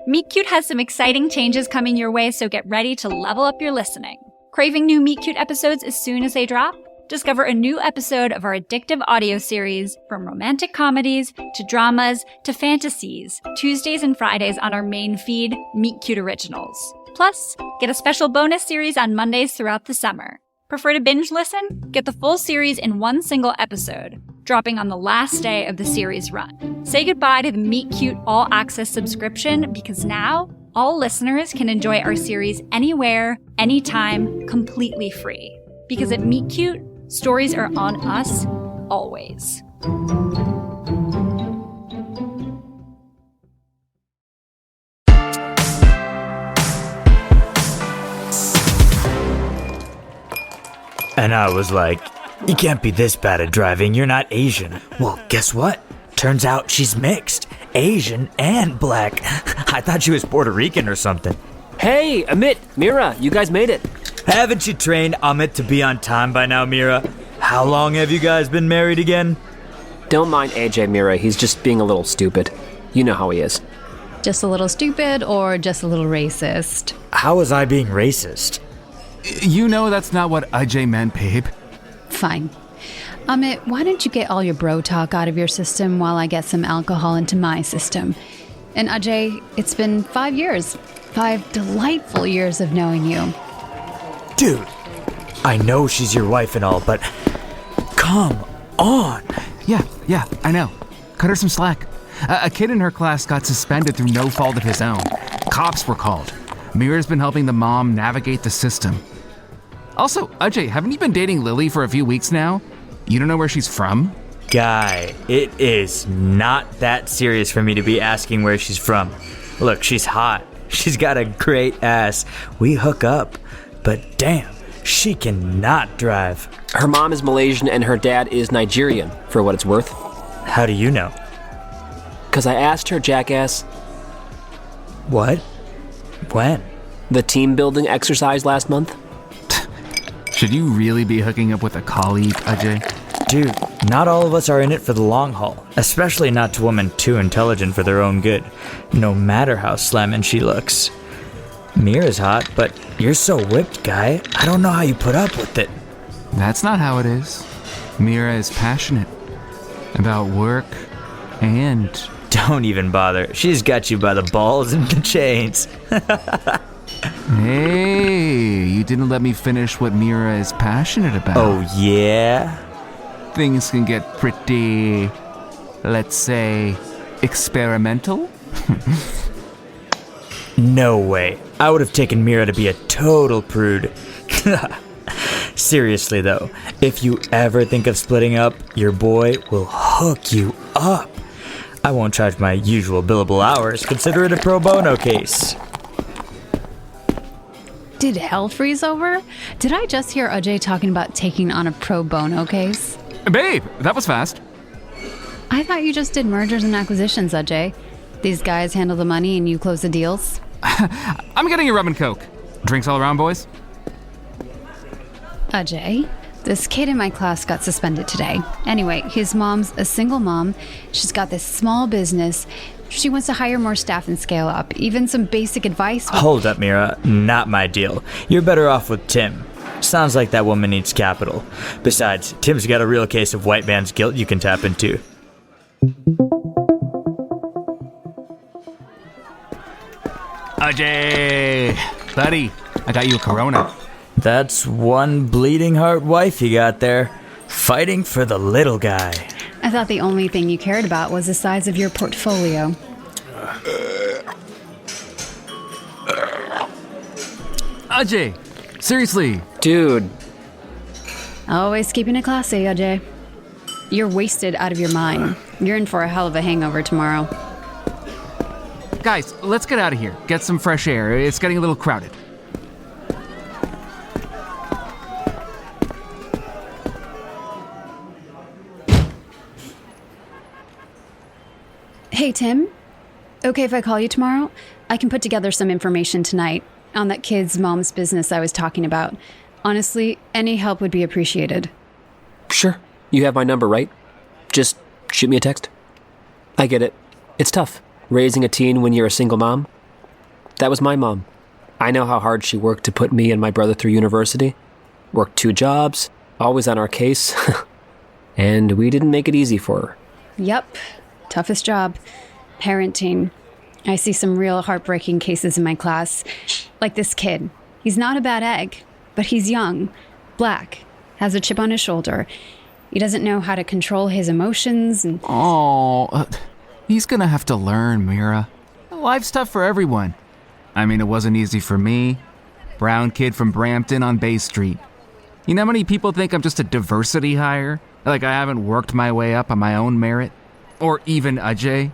Meet Cute has some exciting changes coming your way, so get ready to level up your listening. Craving new Meet Cute episodes as soon as they drop? Discover a new episode of our addictive audio series, from romantic comedies to dramas to fantasies, Tuesdays and Fridays on our main feed, Meet Cute Originals. Plus, get a special bonus series on Mondays throughout the summer. Prefer to binge listen? Get the full series in one single episode, dropping on the last day of the series run. Say goodbye to the Meet Cute All Access subscription, because now all listeners can enjoy our series anywhere, anytime, completely free. Because at Meet Cute, stories are on us, always. And I was like, you can't be this bad at driving, you're not Asian. Well, guess what? Turns out she's mixed, Asian and black. I thought she was Puerto Rican or something. Hey, Amit, Mira, you guys made it. Haven't you trained Amit to be on time by now, Mira? How long have you guys been married again? Don't mind AJ, Mira, he's just being a little stupid. You know how he is. Just a little stupid or just a little racist? How was I being racist? You know that's not what Ajay meant, babe. Fine. Amit, why don't you get all your bro talk out of your system while I get some alcohol into my system? And Ajay, it's been 5 years. 5 delightful years of knowing you. Dude, I know she's your wife and all, but come on. Yeah, I know. Cut her some slack. A kid in her class got suspended through no fault of his own. Cops were called. Mira's been helping the mom navigate the system. Also, Ajay, haven't you been dating Lily for a few weeks now? You don't know where she's from? Guy, it is not that serious for me to be asking where she's from. Look, she's hot. She's got a great ass. We hook up. But damn, she cannot drive. Her mom is Malaysian and her dad is Nigerian, for what it's worth. How do you know? 'Cause I asked her, jackass. What? When? The team building exercise last month? Should you really be hooking up with a colleague, Ajay? Dude, not all of us are in it for the long haul, especially not to women too intelligent for their own good, no matter how slamming she looks. Mira's hot, but you're so whipped, Guy. I don't know how you put up with it. That's not how it is. Mira is passionate about work and... Don't even bother. She's got you by the balls and the chains. Hey, you didn't let me finish what Mira is passionate about. Oh, yeah? Things can get pretty, let's say, experimental? No way. I would have taken Mira to be a total prude. Seriously, though, if you ever think of splitting up, your boy will hook you up. I won't charge my usual billable hours. Consider it a pro bono case. Did hell freeze over? Did I just hear Ajay talking about taking on a pro bono case? Babe, that was fast. I thought you just did mergers and acquisitions, Ajay. These guys handle the money and you close the deals? I'm getting a rum and coke. Drinks all around, boys? Ajay, this kid in my class got suspended today. Anyway, his mom's a single mom. She's got this small business. She wants to hire more staff and scale up. Even some basic advice. Hold up, Mira. Not my deal. You're better off with Tim. Sounds like that woman needs capital. Besides, Tim's got a real case of white man's guilt you can tap into. Ajay, buddy, I got you a Corona. That's one bleeding heart wife you got there. Fighting for the little guy. I thought the only thing you cared about was the size of your portfolio. Ajay, seriously. Dude. Always keeping it classy, Ajay. You're wasted out of your mind. You're in for a hell of a hangover tomorrow. Guys, let's get out of here. Get some fresh air. It's getting a little crowded. Hey, Tim. Okay if I call you tomorrow? I can put together some information tonight on that kid's mom's business I was talking about. Honestly, any help would be appreciated. Sure. You have my number, right? Just shoot me a text. I get it. It's tough, raising a teen when you're a single mom. That was my mom. I know how hard she worked to put me and my brother through university. Worked 2 jobs, always on our case. And we didn't make it easy for her. Yep. Toughest job. Parenting. I see some real heartbreaking cases in my class. Like this kid. He's not a bad egg, but he's young, black, has a chip on his shoulder. He doesn't know how to control his emotions and... He's gonna have to learn, Mira. Life's tough for everyone. I mean, it wasn't easy for me. Brown kid from Brampton on Bay Street. You know how many people think I'm just a diversity hire? Like I haven't worked my way up on my own merit? Or even Ajay?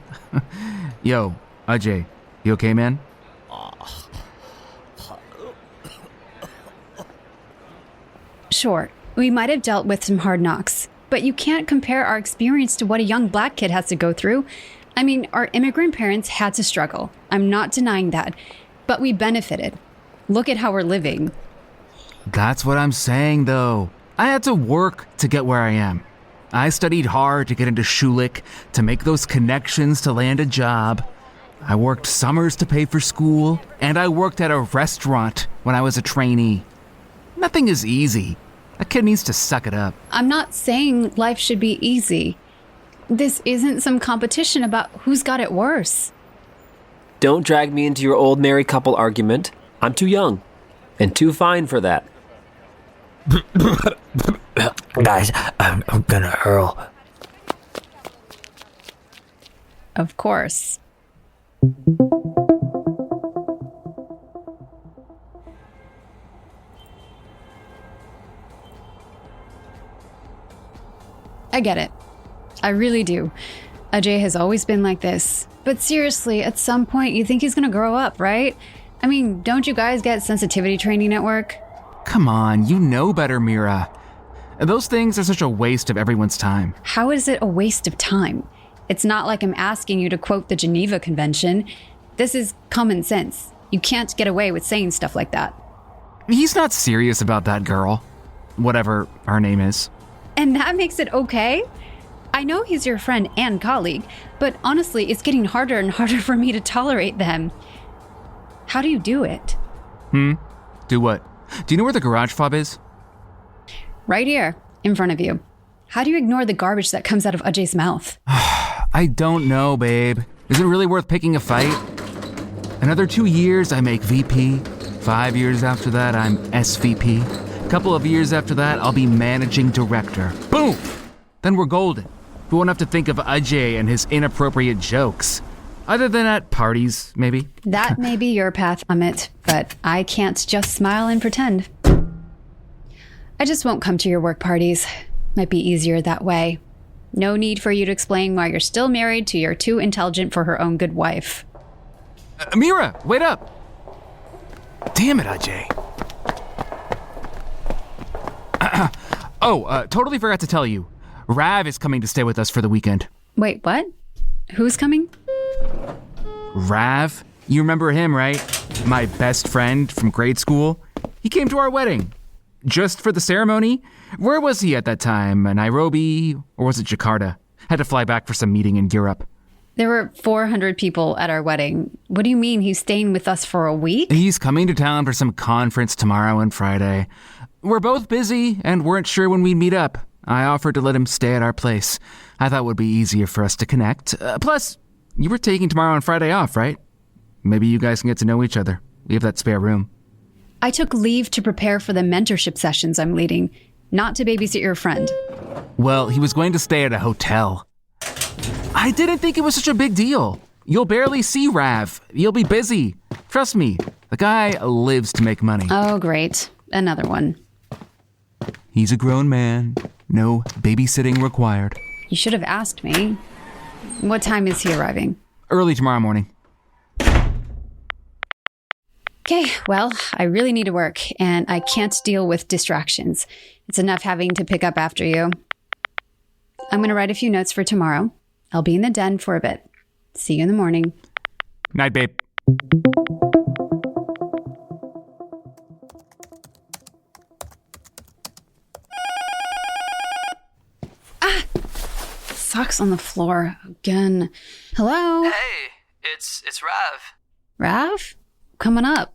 Yo, Ajay, you okay, man? Sure, we might have dealt with some hard knocks, but you can't compare our experience to what a young black kid has to go through. I mean, our immigrant parents had to struggle. I'm not denying that. But we benefited. Look at how we're living. That's what I'm saying, though. I had to work to get where I am. I studied hard to get into Schulich, to make those connections to land a job. I worked summers to pay for school, and I worked at a restaurant when I was a trainee. Nothing is easy. A kid needs to suck it up. I'm not saying life should be easy. This isn't some competition about who's got it worse. Don't drag me into your old married couple argument. I'm too young. And too fine for that. Guys, I'm gonna hurl. Of course. I get it. I really do. Ajay has always been like this. But seriously, at some point you think he's gonna grow up, right? I mean, don't you guys get sensitivity training at work? Come on, you know better, Mira. Those things are such a waste of everyone's time. How is it a waste of time? It's not like I'm asking you to quote the Geneva Convention. This is common sense. You can't get away with saying stuff like that. He's not serious about that girl. Whatever her name is. And that makes it okay? I know he's your friend and colleague, but honestly, it's getting harder and harder for me to tolerate them. How do you do it? Do what? Do you know where the garage fob is? Right here, in front of you. How do you ignore the garbage that comes out of Ajay's mouth? I don't know, babe. Is it really worth picking a fight? Another 2 years, I make VP. 5 years after that, I'm SVP. Couple of years after that, I'll be managing director. Boom! Then we're golden. We won't have to think of Ajay and his inappropriate jokes. Other than at parties, maybe. That may be your path, Amit, but I can't just smile and pretend. I just won't come to your work parties. Might be easier that way. No need for you to explain why you're still married to your too intelligent for her own good wife. Mira, wait up! Damn it, Ajay. Totally forgot to tell you. Rav is coming to stay with us for the weekend. Wait, what? Who's coming? Rav? You remember him, right? My best friend from grade school? He came to our wedding. Just for the ceremony? Where was he at that time? Nairobi? Or was it Jakarta? Had to fly back for some meeting in Europe. There were 400 people at our wedding. What do you mean he's staying with us for a week? He's coming to town for some conference tomorrow and Friday. We're both busy and weren't sure when we'd meet up. I offered to let him stay at our place. I thought it would be easier for us to connect. Plus, you were taking tomorrow and Friday off, right? Maybe you guys can get to know each other. We have that spare room. I took leave to prepare for the mentorship sessions I'm leading, not to babysit your friend. Well, he was going to stay at a hotel. I didn't think it was such a big deal. You'll barely see Rav. You'll be busy. Trust me, the guy lives to make money. Oh, great. Another one. He's a grown man. No babysitting required. You should have asked me. What time is he arriving? Early tomorrow morning. Okay, well, I really need to work, and I can't deal with distractions. It's enough having to pick up after you. I'm going to write a few notes for tomorrow. I'll be in the den for a bit. See you in the morning. Night, babe. Socks on the floor again. Hello? Hey, it's Rav. Rav? come on up.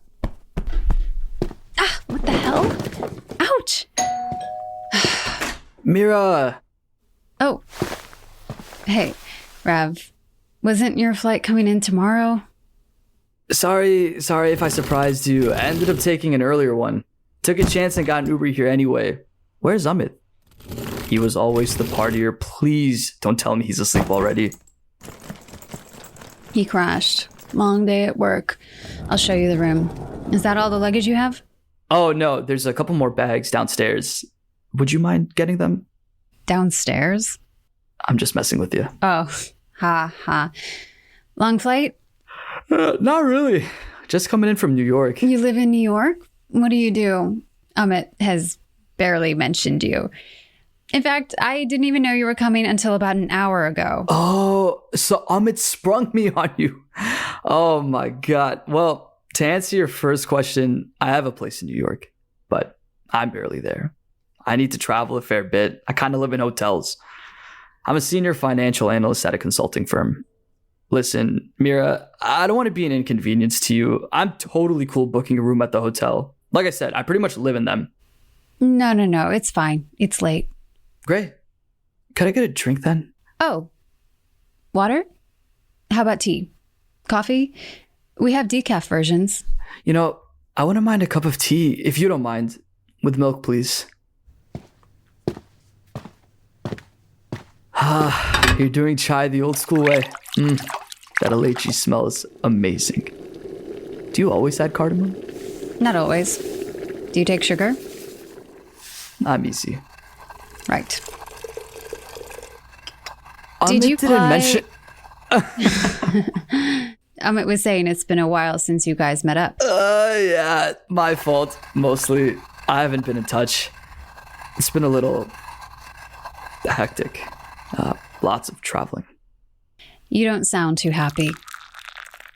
Ah, what the hell? Ouch! Mira! Oh. Hey, Rav. Wasn't your flight coming in tomorrow? Sorry if I surprised you. I ended up taking an earlier one. Took a chance and got an Uber here anyway. Where's Amit? He was always the partier. Please don't tell me he's asleep already. He crashed. Long day at work. I'll show you the room. Is that all the luggage you have? Oh no, there's a couple more bags downstairs. Would you mind getting them? Downstairs? I'm just messing with you. Oh, ha ha. Long flight? Not really. Just coming in from New York. You live in New York? What do you do? Amit has barely mentioned you. In fact, I didn't even know you were coming until about an hour ago. Oh, so Amit sprung me on you. Oh my God. Well, to answer your first question, I have a place in New York, but I'm barely there. I need to travel a fair bit. I kind of live in hotels. I'm a senior financial analyst at a consulting firm. Listen, Mira, I don't want to be an inconvenience to you. I'm totally cool booking a room at the hotel. Like I said, I pretty much live in them. No. It's fine. It's late. Great. Could I get a drink then? Oh. Water? How about tea? Coffee? We have decaf versions. You know, I wouldn't mind a cup of tea, if you don't mind. With milk, please. Ah, you're doing chai the old school way. That elaichi smells amazing. Do you always add cardamom? Not always. Do you take sugar? I'm easy. Right. Amit Did you didn't fly- mention... Amit was saying it's been a while since you guys met up. Yeah, my fault, mostly. I haven't been in touch. It's been a little hectic. Lots of traveling. You don't sound too happy.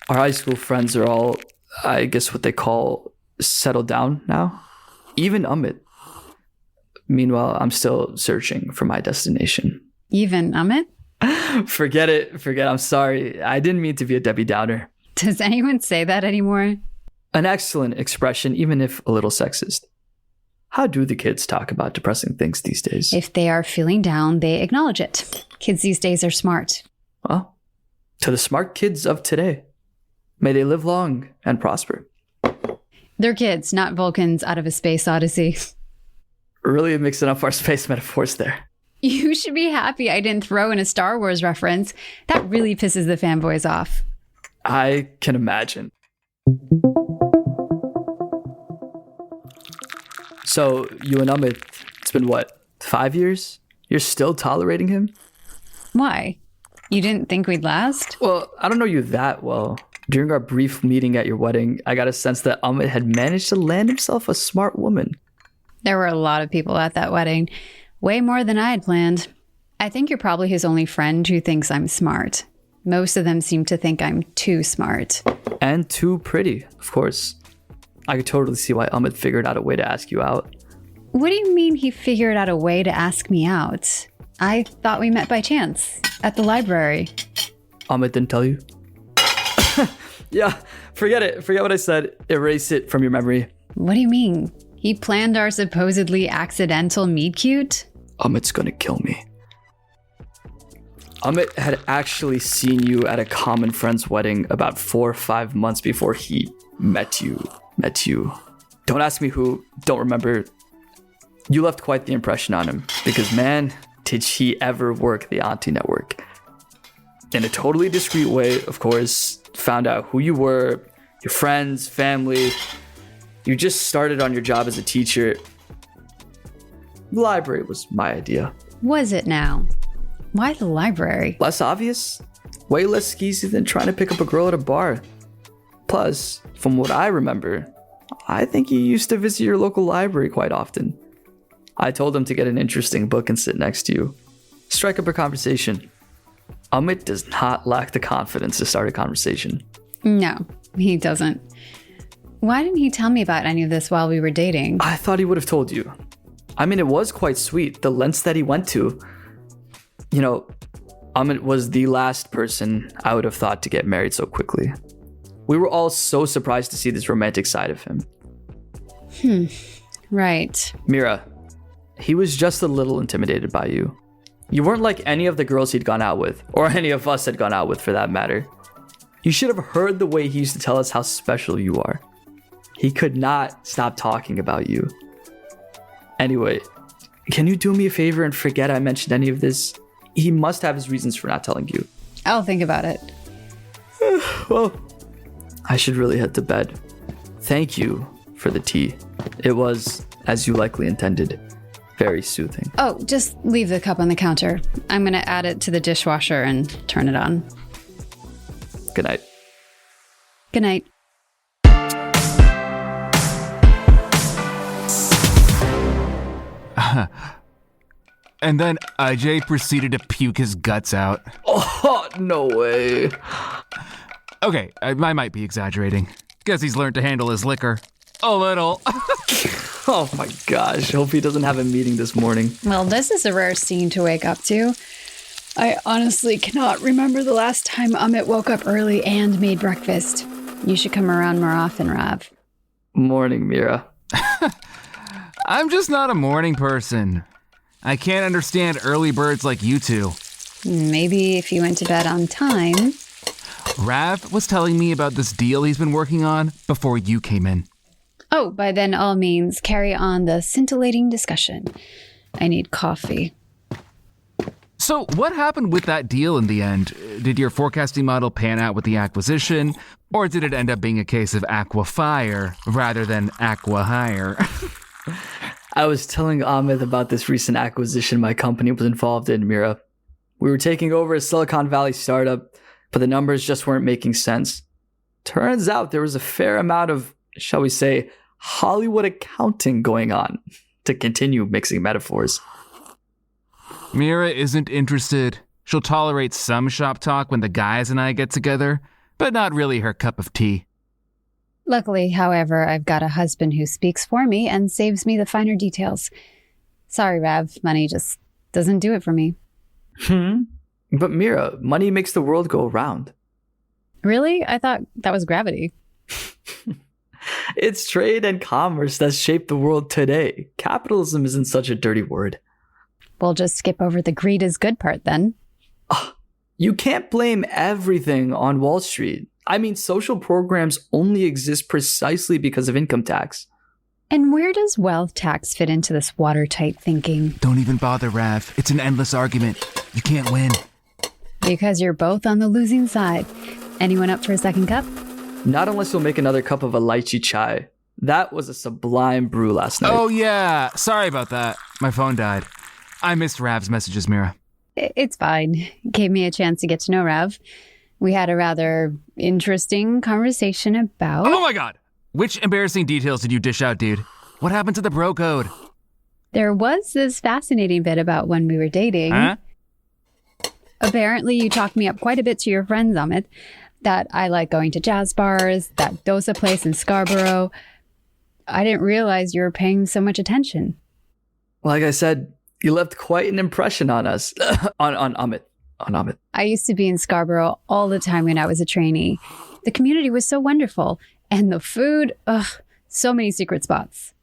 Our high school friends are all, I guess what they call, settled down now. Even Amit. Meanwhile, I'm still searching for my destination. Even Amit? Forget it. I'm sorry. I didn't mean to be a Debbie Downer. Does anyone say that anymore? An excellent expression, even if a little sexist. How do the kids talk about depressing things these days? If they are feeling down, they acknowledge it. Kids these days are smart. Well, to the smart kids of today, may they live long and prosper. They're kids, not Vulcans out of a space odyssey. Really mixing up our space metaphors there. You should be happy I didn't throw in a Star Wars reference. That really pisses the fanboys off. I can imagine. So, you and Amit, it's been what, 5 years? You're still tolerating him? Why? You didn't think we'd last? Well, I don't know you that well. During our brief meeting at your wedding, I got a sense that Amit had managed to land himself a smart woman. There were a lot of people at that wedding. Way more than I had planned. I think you're probably his only friend who thinks I'm smart. Most of them seem to think I'm too smart. And too pretty, of course. I could totally see why Amit figured out a way to ask you out. What do you mean he figured out a way to ask me out? I thought we met by chance at the library. Amit didn't tell you? Yeah, forget it. Forget what I said. Erase it from your memory. What do you mean? He planned our supposedly accidental meet cute? Amit's gonna kill me. Amit had actually seen you at a common friend's wedding about 4 or 5 months before he met you. Don't ask me who, don't remember. You left quite the impression on him, because man, did he ever work the auntie network. In a totally discreet way, of course, found out who you were, your friends, family. You just started on your job as a teacher. The library was my idea. Was it now? Why the library? Less obvious, way less skeezy than trying to pick up a girl at a bar. Plus, from what I remember, I think you used to visit your local library quite often. I told him to get an interesting book and sit next to you. Strike up a conversation. Amit does not lack the confidence to start a conversation. No, he doesn't. Why didn't he tell me about any of this while we were dating? I thought he would have told you. I mean, it was quite sweet, the lengths that he went to. You know, Amit was the last person I would have thought to get married so quickly. We were all so surprised to see this romantic side of him. Right. Mira, he was just a little intimidated by you. You weren't like any of the girls he'd gone out with, or any of us had gone out with for that matter. You should have heard the way he used to tell us how special you are. He could not stop talking about you. Anyway, can you do me a favor and forget I mentioned any of this? He must have his reasons for not telling you. I'll think about it. Well, I should really head to bed. Thank you for the tea. It was, as you likely intended, very soothing. Oh, just leave the cup on the counter. I'm going to add it to the dishwasher and turn it on. Good night. Good night. And then Ajay proceeded to puke his guts out. Oh, no way. Okay, I might be exaggerating. Guess he's learned to handle his liquor. A little. Oh my gosh, hope he doesn't have a meeting this morning. Well, this is a rare scene to wake up to. I honestly cannot remember the last time Amit woke up early and made breakfast. You should come around more often, Rav. Morning, Mira. I'm just not a morning person. I can't understand early birds like you two. Maybe if you went to bed on time. Rav was telling me about this deal he's been working on before you came in. Oh, by then all means, carry on the scintillating discussion. I need coffee. So what happened with that deal in the end? Did your forecasting model pan out with the acquisition, or did it end up being a case of aqua fire rather than aqua hire? I was telling Amit about this recent acquisition my company was involved in, Mira. We were taking over a Silicon Valley startup, but the numbers just weren't making sense. Turns out there was a fair amount of, shall we say, Hollywood accounting going on, to continue mixing metaphors. Mira isn't interested. She'll tolerate some shop talk when the guys and I get together, but not really her cup of tea. Luckily, however, I've got a husband who speaks for me and saves me the finer details. Sorry, Rav, money just doesn't do it for me. But Mira, money makes the world go around. Really? I thought that was gravity. It's trade and commerce that shape the world today. Capitalism isn't such a dirty word. We'll just skip over the greed is good part then. You can't blame everything on Wall Street. I mean, social programs only exist precisely because of income tax. And where does wealth tax fit into this watertight thinking? Don't even bother, Rav. It's an endless argument. You can't win. Because you're both on the losing side. Anyone up for a second cup? Not unless you'll make another cup of a lychee chai. That was a sublime brew last night. Oh yeah, sorry about that. My phone died. I missed Rav's messages, Mira. It's fine. Gave me a chance to get to know Rav. We had a rather interesting conversation about... Oh my god! Which embarrassing details did you dish out, dude? What happened to the bro code? There was this fascinating bit about when we were dating. Huh? Apparently, you talked me up quite a bit to your friends, Amit. That I like going to jazz bars, that dosa place in Scarborough. I didn't realize you were paying so much attention. Like I said, you left quite an impression on us. on Amit. On Amit. I used to be in Scarborough all the time when I was a trainee. The community was so wonderful. And the food, so many secret spots.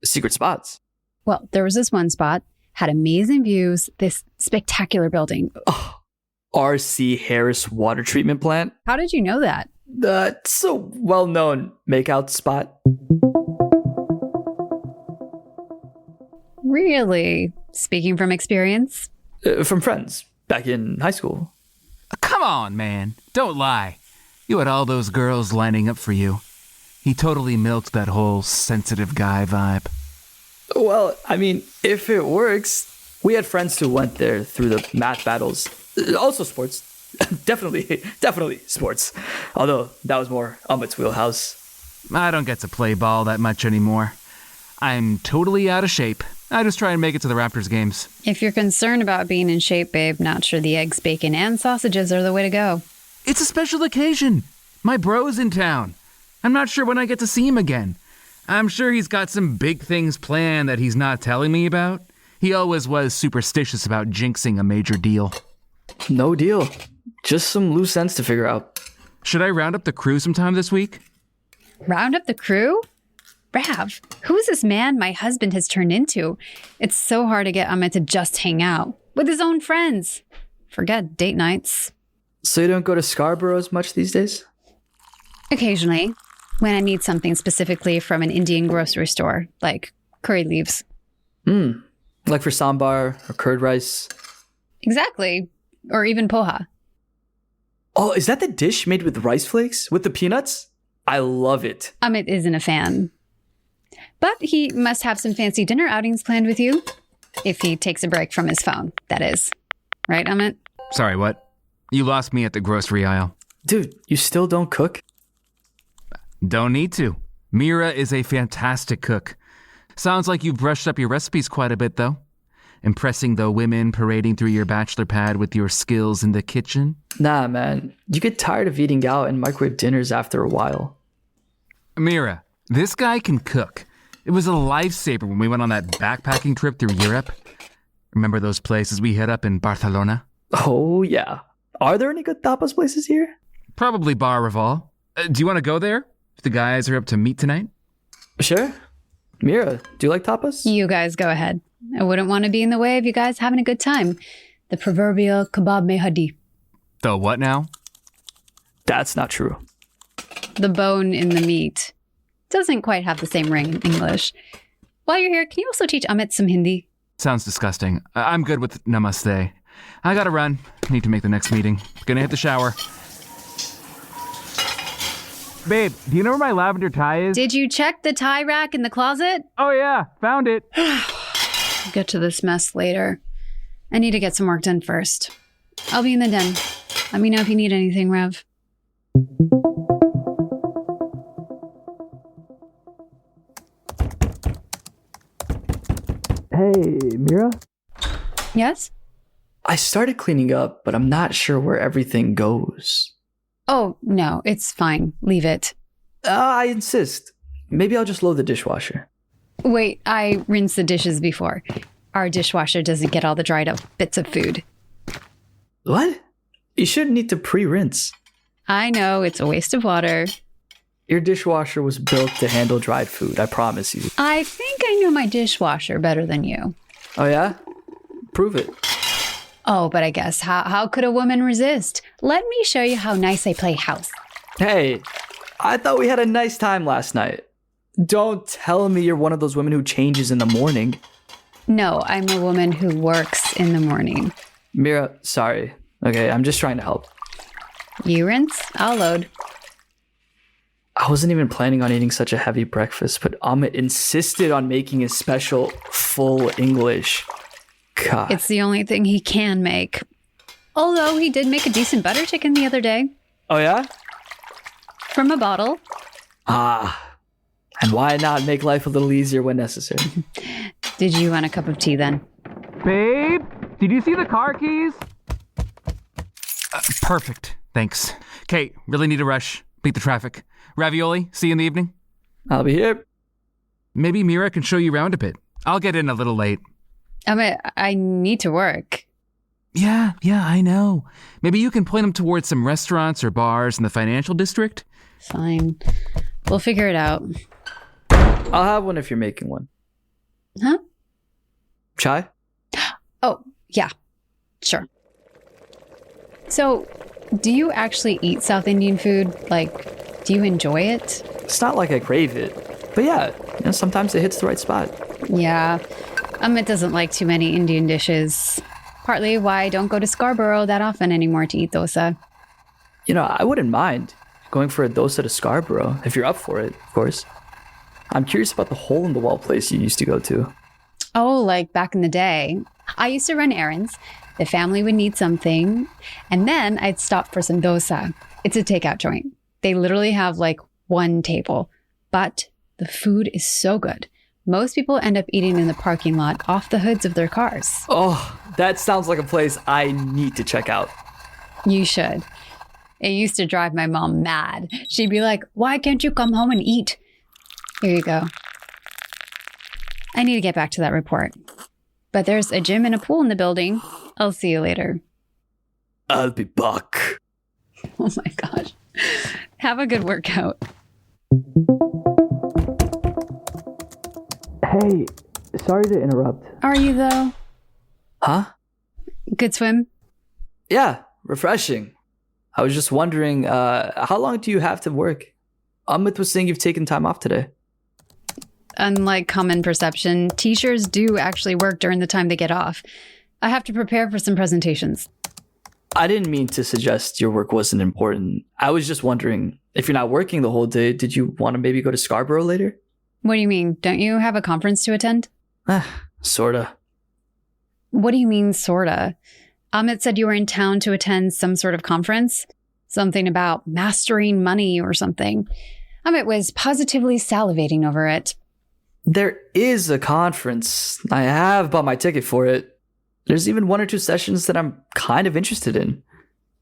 Secret spots? Well, there was this one spot, had amazing views, this spectacular building. R.C. Harris Water Treatment Plant? How did you know that? That's a well-known makeout spot. Really? Speaking from experience? From friends, back in high school. Come on, man. Don't lie. You had all those girls lining up for you. He totally milked that whole sensitive guy vibe. Well, I mean, if it works. We had friends who went there through the math battles. Also sports. Definitely sports. Although that was more Amit's wheelhouse. I don't get to play ball that much anymore. I'm totally out of shape. I just try and make it to the Raptors games. If you're concerned about being in shape, babe, not sure the eggs, bacon, and sausages are the way to go. It's a special occasion. My bro's in town. I'm not sure when I get to see him again. I'm sure he's got some big things planned that he's not telling me about. He always was superstitious about jinxing a major deal. No deal. Just some loose ends to figure out. should I round up the crew sometime this week? Round up the crew? Rav, who is this man my husband has turned into? It's so hard to get Amit to just hang out with his own friends. Forget date nights. So you don't go to Scarborough as much these days? Occasionally, when I need something specifically from an Indian grocery store, like curry leaves. Like for sambar or curd rice? Exactly. Or even poha. Oh, is that the dish made with rice flakes? With the peanuts? I love it. Amit isn't a fan. But he must have some fancy dinner outings planned with you. If he takes a break from his phone, that is. Right, Amit? Sorry, what? You lost me at the grocery aisle. Dude, you still don't cook? Don't need to. Mira is a fantastic cook. Sounds like you've brushed up your recipes quite a bit, though. Impressing the women parading through your bachelor pad with your skills in the kitchen? Nah, man. You get tired of eating out and microwave dinners after a while. Mira, this guy can cook. It was a lifesaver when we went on that backpacking trip through Europe. Remember those places we hit up in Barcelona? Oh, yeah. Are there any good tapas places here? Probably Bar Reval. Do you want to go there? If the guys are up to meet tonight? Sure. Mira, do you like tapas? You guys go ahead. I wouldn't want to be in the way of you guys having a good time. The proverbial kebab mein hadi. The what now? That's not true. The bone in the meat. Doesn't quite have the same ring in English. While you're here, can you also teach Amit some Hindi? Sounds disgusting. I'm good with namaste. I gotta run. Need to make the next meeting. Gonna hit the shower. Babe, do you know where my lavender tie is? Did you check the tie rack in the closet? Oh yeah, found it. I'll get to this mess later. I need to get some work done first. I'll be in the den. Let me know if you need anything, Rev. Hey, Mira? Yes? I started cleaning up, but I'm not sure where everything goes. Oh, no, it's fine. Leave it. I insist. Maybe I'll just load the dishwasher. Wait, I rinsed the dishes before. Our dishwasher doesn't get all the dried up bits of food. What? You shouldn't need to pre-rinse. I know, it's a waste of water. Your dishwasher was built to handle dried food, I promise you. I think I know my dishwasher better than you. Oh yeah? Prove it. Oh, but I guess, how could a woman resist? Let me show you how nice I play house. Hey, I thought we had a nice time last night. Don't tell me you're one of those women who changes in the morning. No, I'm a woman who works in the morning. Mira, sorry. Okay, I'm just trying to help. You rinse, I'll load. I wasn't even planning on eating such a heavy breakfast, but Amit insisted on making a special full English. God. It's the only thing he can make. Although he did make a decent butter chicken the other day. Oh yeah? From a bottle. And why not make life a little easier when necessary? Did you want a cup of tea then? Babe, did you see the car keys? Perfect, thanks. Kate, really need to rush. Beat the traffic. Ravioli, see you in the evening. I'll be here. Maybe Mira can show you around a bit. I'll get in a little late. I need to work. Yeah, I know. Maybe you can point them towards some restaurants or bars in the financial district? Fine. We'll figure it out. I'll have one if you're making one. Huh? Chai? Oh, yeah. Sure. So, do you actually eat South Indian food? Like, do you enjoy it? It's not like I crave it. But yeah, sometimes it hits the right spot. Yeah. Amit doesn't like too many Indian dishes. Partly why I don't go to Scarborough that often anymore to eat dosa. I wouldn't mind going for a dosa to Scarborough, if you're up for it, of course. I'm curious about the hole-in-the-wall place you used to go to. Oh, like back in the day. I used to run errands. The family would need something, and then I'd stop for some dosa. It's a takeout joint. They literally have like one table, but the food is so good. Most people end up eating in the parking lot off the hoods of their cars. Oh, that sounds like a place I need to check out. You should. It used to drive my mom mad. She'd be like, "Why can't you come home and eat?" Here you go. I need to get back to that report. But there's a gym and a pool in the building. I'll see you later. I'll be back. Oh my gosh. Have a good workout. Hey, sorry to interrupt. Are you, though? Huh? Good swim? Yeah, refreshing. I was just wondering, how long do you have to work? Amit was saying you've taken time off today. Unlike common perception, teachers do actually work during the time they get off. I have to prepare for some presentations. I didn't mean to suggest your work wasn't important. I was just wondering, if you're not working the whole day, did you want to maybe go to Scarborough later? What do you mean? Don't you have a conference to attend? Sorta. What do you mean, sorta? Amit said you were in town to attend some sort of conference. Something about mastering money or something. Amit was positively salivating over it. There is a conference. I have bought my ticket for it. There's even 1 or 2 sessions that I'm kind of interested in.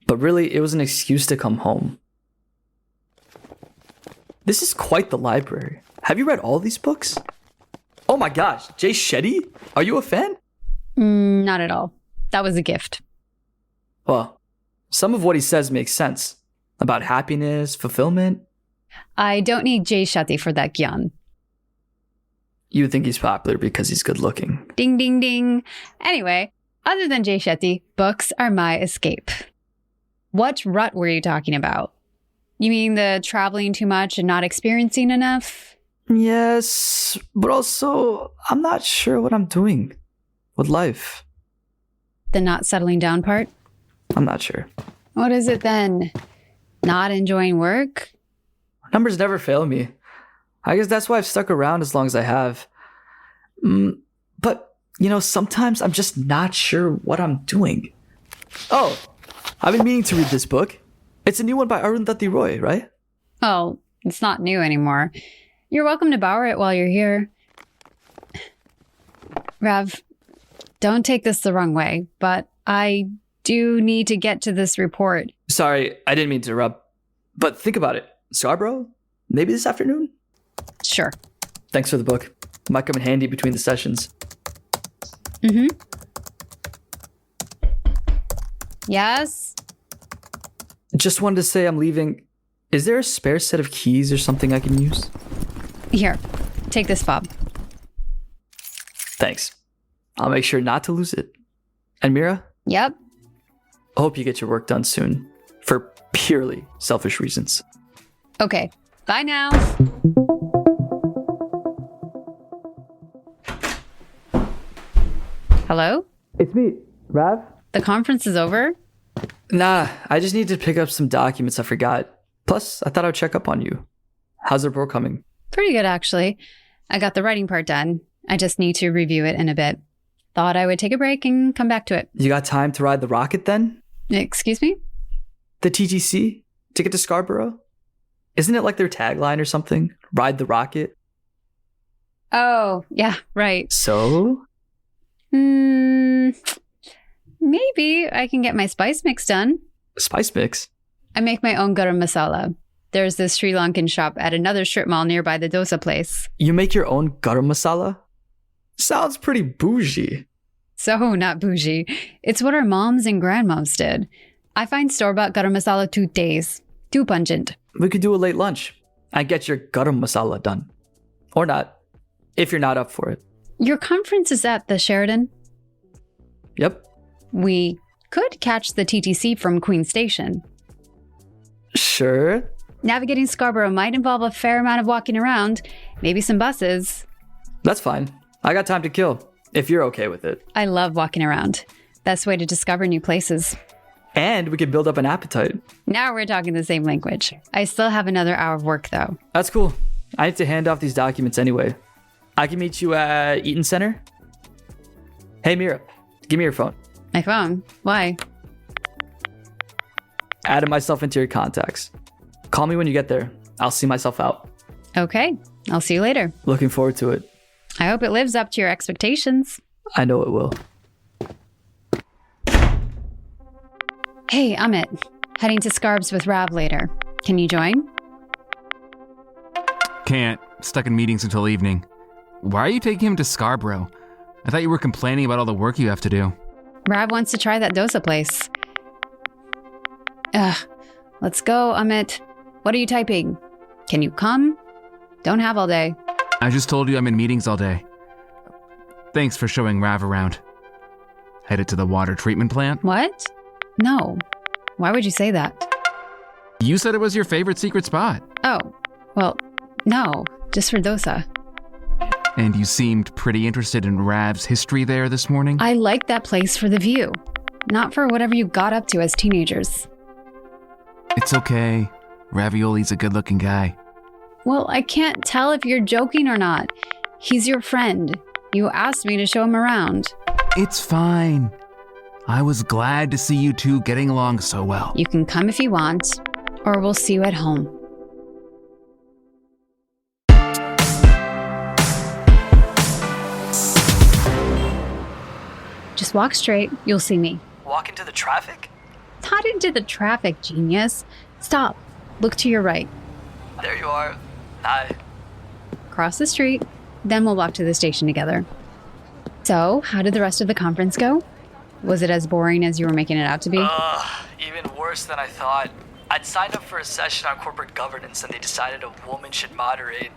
But really, it was an excuse to come home. This is quite the library. Have you read all these books? Oh my gosh, Jay Shetty? Are you a fan? Not at all. That was a gift. Well, some of what he says makes sense. About happiness, fulfillment. I don't need Jay Shetty for that gyan. You think he's popular because he's good looking. Ding, ding, ding. Anyway, other than Jay Shetty, books are my escape. What rut were you talking about? You mean the traveling too much and not experiencing enough? Yes, but also, I'm not sure what I'm doing with life. The not settling down part? I'm not sure. What is it then? Not enjoying work? Numbers never fail me. I guess that's why I've stuck around as long as I have. But, sometimes I'm just not sure what I'm doing. Oh, I've been meaning to read this book. It's a new one by Arundhati Roy, right? Oh, it's not new anymore. You're welcome to borrow it while you're here. Rav, don't take this the wrong way, but I do need to get to this report. Sorry, I didn't mean to interrupt. But think about it. Scarborough? Maybe this afternoon? Sure. Thanks for the book. Might come in handy between the sessions. Mm-hmm. Yes? Just wanted to say I'm leaving. Is there a spare set of keys or something I can use? Here, take this fob. Thanks. I'll make sure not to lose it. And Mira? Yep. I hope you get your work done soon. For purely selfish reasons. Okay. Bye now. Hello? It's me, Rav. The conference is over? Nah, I just need to pick up some documents I forgot. Plus, I thought I'd check up on you. How's the report coming? Pretty good, actually. I got the writing part done. I just need to review it in a bit. Thought I would take a break and come back to it. You got time to ride the rocket then? Excuse me? The TTC? To get to Scarborough? Isn't it like their tagline or something? Ride the rocket? Oh, yeah, right. So? Maybe I can get my spice mix done. Spice mix? I make my own garam masala. There's this Sri Lankan shop at another strip mall nearby the dosa place. You make your own garam masala? Sounds pretty bougie. So not bougie. It's what our moms and grandmoms did. I find store-bought garam masala too days. Too pungent. We could do a late lunch and get your garam masala done. Or not, if you're not up for it. Your conference is at the Sheridan? Yep. We could catch the TTC from Queen Station. Sure. Navigating Scarborough might involve a fair amount of walking around, maybe some buses. That's fine. I got time to kill, if you're okay with it. I love walking around. Best way to discover new places. And we can build up an appetite. Now we're talking the same language. I still have another hour of work, though. That's cool. I need to hand off these documents anyway. I can meet you at Eaton Center. Hey, Mira, give me your phone. My phone? Why? Added myself into your contacts. Call me when you get there. I'll see myself out. Okay. I'll see you later. Looking forward to it. I hope it lives up to your expectations. I know it will. Hey, Amit. Heading to Scarbs with Rav later. Can you join? Can't. Stuck in meetings until evening. Why are you taking him to Scarborough? I thought you were complaining about all the work you have to do. Rav wants to try that dosa place. Ugh. Let's go, Amit. What are you typing? Can you come? Don't have all day. I just told you I'm in meetings all day. Thanks for showing Rav around. Headed to the water treatment plant? What? No. Why would you say that? You said it was your favorite secret spot. Oh, well, no. Just for dosa. And you seemed pretty interested in Rav's history there this morning? I like that place for the view. Not for whatever you got up to as teenagers. It's okay. Ravioli's a good-looking guy. Well, I can't tell if you're joking or not. He's your friend. You asked me to show him around. It's fine. I was glad to see you two getting along so well. You can come if you want, or we'll see you at home. Just walk straight. You'll see me. Walk into the traffic? Not into the traffic, genius. Stop. Look to your right. There you are. Hi. Cross the street. Then we'll walk to the station together. So, how did the rest of the conference go? Was it as boring as you were making it out to be? Even worse than I thought. I'd signed up for a session on corporate governance and they decided a woman should moderate.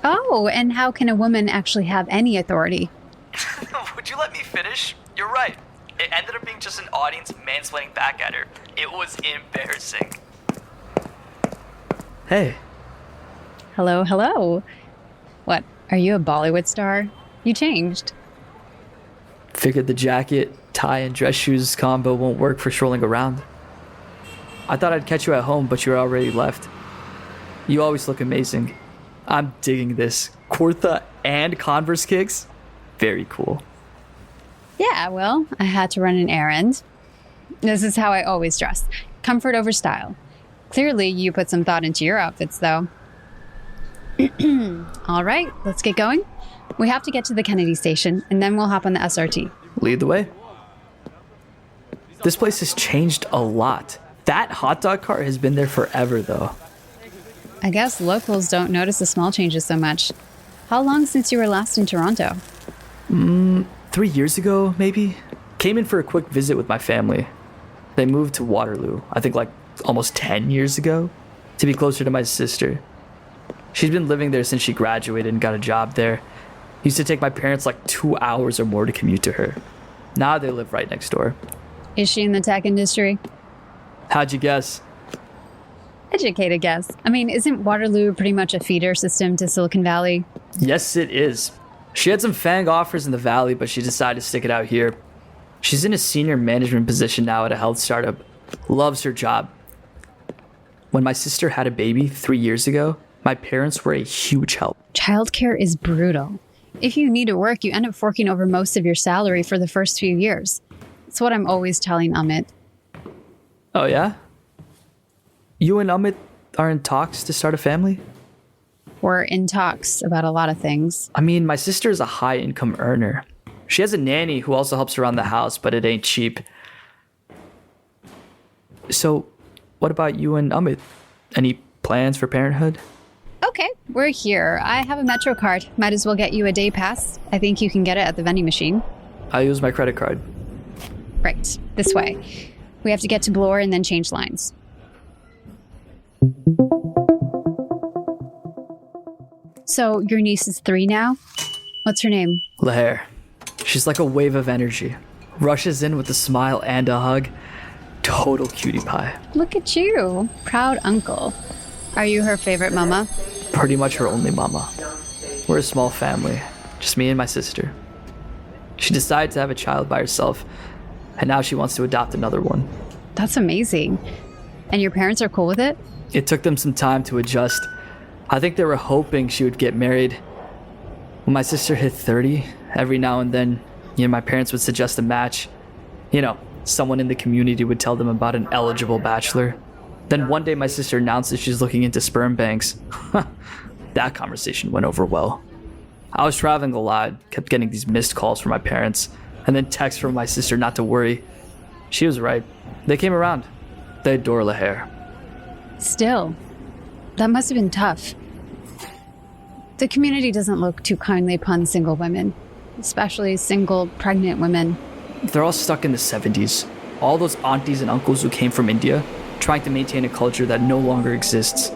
Oh, and how can a woman actually have any authority? Would you let me finish? You're right. It ended up being just an audience mansplaining back at her. It was embarrassing. Hey. Hello, hello. What, are you a Bollywood star? You changed. Figured the jacket, tie, and dress shoes combo won't work for strolling around. I thought I'd catch you at home, but you're already left. You always look amazing. I'm digging this. Kurta and Converse kicks? Very cool. Yeah, well, I had to run an errand. This is how I always dress. Comfort over style. Clearly, you put some thought into your outfits, though. All right, let's get going. We have to get to the Kennedy station, and then we'll hop on the SRT. Lead the way. This place has changed a lot. That hot dog cart has been there forever, though. I guess locals don't notice the small changes so much. How long since you were last in Toronto? 3 years ago, maybe? Came in for a quick visit with my family. They moved to Waterloo, I think like almost 10 years ago, to be closer to my sister. She's been living there since she graduated and got a job there. Used to take my parents like 2 hours or more to commute to her. Now they live right next door. Is she in the tech industry? How'd you guess? Educated guess. I mean, isn't Waterloo pretty much a feeder system to Silicon Valley? Yes, it is. She had some FANG offers in the Valley, but she decided to stick it out here. She's in a senior management position now at a health startup. Loves her job. When my sister had a baby 3 years ago, my parents were a huge help. Childcare is brutal. If you need to work, you end up forking over most of your salary for the first few years. It's what I'm always telling Amit. Oh, yeah? You and Amit are in talks to start a family? We're in talks about a lot of things. I mean, my sister is a high-income earner. She has a nanny who also helps around the house, but it ain't cheap. So, what about you and Amit? Any plans for parenthood? Okay, we're here. I have a Metro card. Might as well get you a day pass. I think you can get it at the vending machine. I use my credit card. Right, this way. We have to get to Bloor and then change lines. So, your niece is 3 now? What's her name? Laher. She's like a wave of energy. Rushes in with a smile and a hug. Total cutie pie. Look at you. Proud uncle. Are you her favorite mama? Pretty much her only mama. We're a small family. Just me and my sister. She decided to have a child by herself, and now she wants to adopt another one. That's amazing. And your parents are cool with it? It took them some time to adjust. I think they were hoping she would get married. When my sister hit 30, every now and then, my parents would suggest a match. Someone in the community would tell them about an eligible bachelor. Then one day my sister announced that she's looking into sperm banks. That conversation went over well. I was traveling a lot, kept getting these missed calls from my parents, and then texts from my sister not to worry. She was right. They came around. They adore Laher. Still, that must have been tough. The community doesn't look too kindly upon single women, especially single pregnant women. They're all stuck in the 70s. All those aunties and uncles who came from India, trying to maintain a culture that no longer exists.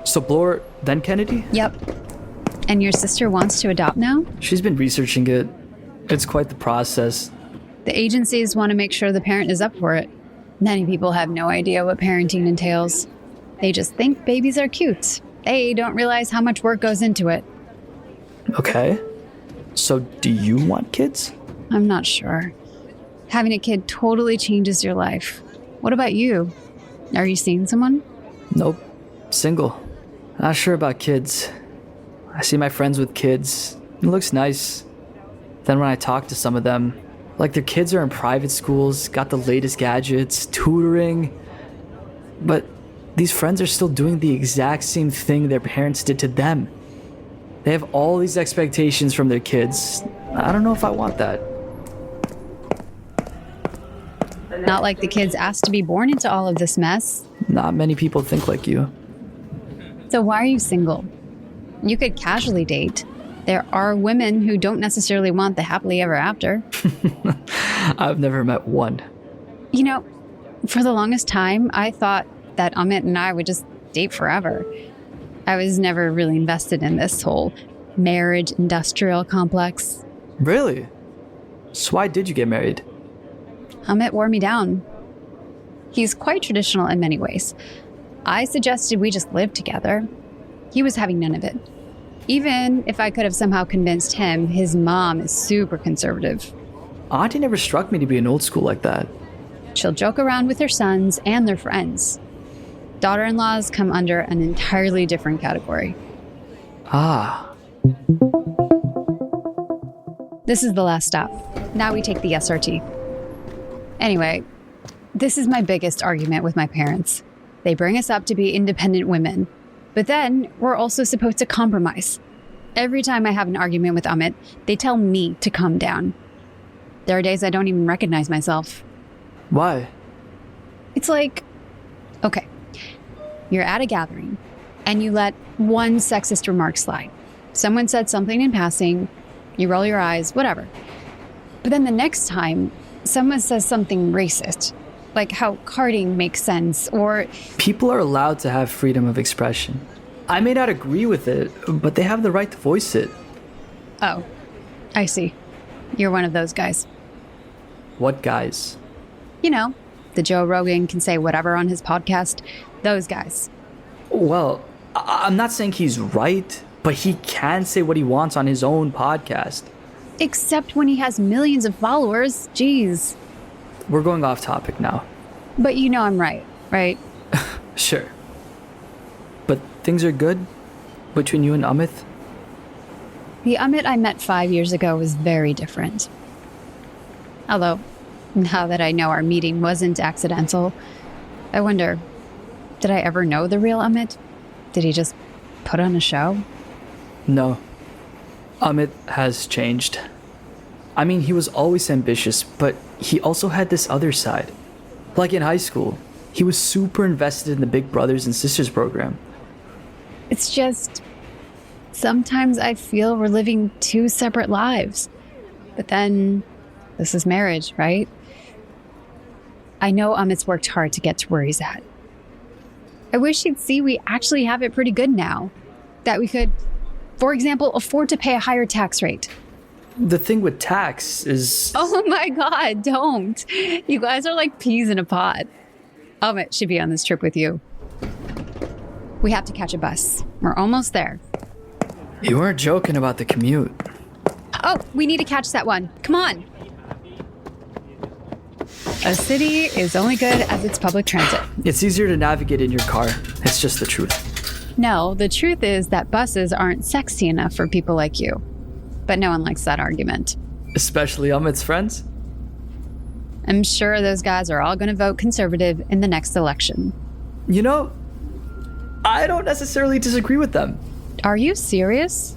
So Bloor, then Kennedy? Yep. And your sister wants to adopt now? She's been researching it. It's quite the process. The agencies want to make sure the parent is up for it. Many people have no idea what parenting entails. They just think babies are cute. They don't realize how much work goes into it. Okay. So do you want kids? I'm not sure. Having a kid totally changes your life. What about you? Are you seeing someone? Nope. Single. Not sure about kids. I see my friends with kids. It looks nice. Then when I talk to some of them, like their kids are in private schools, got the latest gadgets, tutoring. But these friends are still doing the exact same thing their parents did to them. They have all these expectations from their kids. I don't know if I want that. Not like the kids asked to be born into all of this mess. Not many people think like you. So why are you single? You could casually date. There are women who don't necessarily want the happily ever after. I've never met one. You know, for the longest time, I thought that Amit and I would just date forever. I was never really invested in this whole marriage industrial complex. Really? So why did you get married? Amit wore me down. He's quite traditional in many ways. I suggested we just live together. He was having none of it. Even if I could have somehow convinced him, his mom is super conservative. Auntie never struck me to be an old school like that. She'll joke around with her sons and their friends. Daughter-in-laws come under an entirely different category. Ah. This is the last stop. Now we take the SRT. Anyway, this is my biggest argument with my parents. They bring us up to be independent women. But then we're also supposed to compromise. Every time I have an argument with Amit, they tell me to calm down. There are days I don't even recognize myself. Why? It's like, okay, you're at a gathering and you let one sexist remark slide. Someone said something in passing, you roll your eyes, whatever. But then the next time, someone says something racist, like how carding makes sense, or... People are allowed to have freedom of expression. I may not agree with it, but they have the right to voice it. Oh, I see. You're one of those guys. What guys? You know, the Joe Rogan can say whatever on his podcast. Those guys. Well, I'm not saying he's right, but he can say what he wants on his own podcast. Except when he has millions of followers. Jeez. We're going off topic now. But you know I'm right? Sure. But things are good between you and Amit? The Amit I met 5 years ago was very different. Although, now that I know our meeting wasn't accidental, I wonder, did I ever know the real Amit? Did he just put on a show? No. Amit has changed. I mean, he was always ambitious, but he also had this other side. Like in high school, he was super invested in the Big Brothers and Sisters program. It's just, sometimes I feel we're living two separate lives. But then, this is marriage, right? I know Amit's worked hard to get to where he's at. I wish he'd see we actually have it pretty good now. That we could, for example, afford to pay a higher tax rate. The thing with tax is... Oh my God, don't. You guys are like peas in a pod. Amit should be on this trip with you. We have to catch a bus. We're almost there. You weren't joking about the commute. Oh, we need to catch that one. Come on. A city is only good as its public transit. It's easier to navigate in your car. It's just the truth. No, the truth is that buses aren't sexy enough for people like you. But no one likes that argument. Especially Amit's friends? I'm sure those guys are all going to vote conservative in the next election. You know, I don't necessarily disagree with them. Are you serious?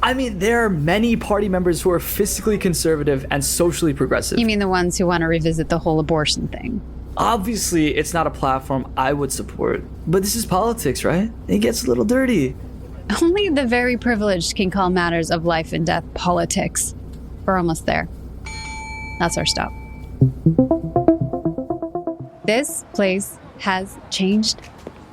I mean, there are many party members who are fiscally conservative and socially progressive. You mean the ones who want to revisit the whole abortion thing? Obviously, it's not a platform I would support. But this is politics, right? It gets a little dirty. Only the very privileged can call matters of life and death politics. We're almost there. That's our stop. This place has changed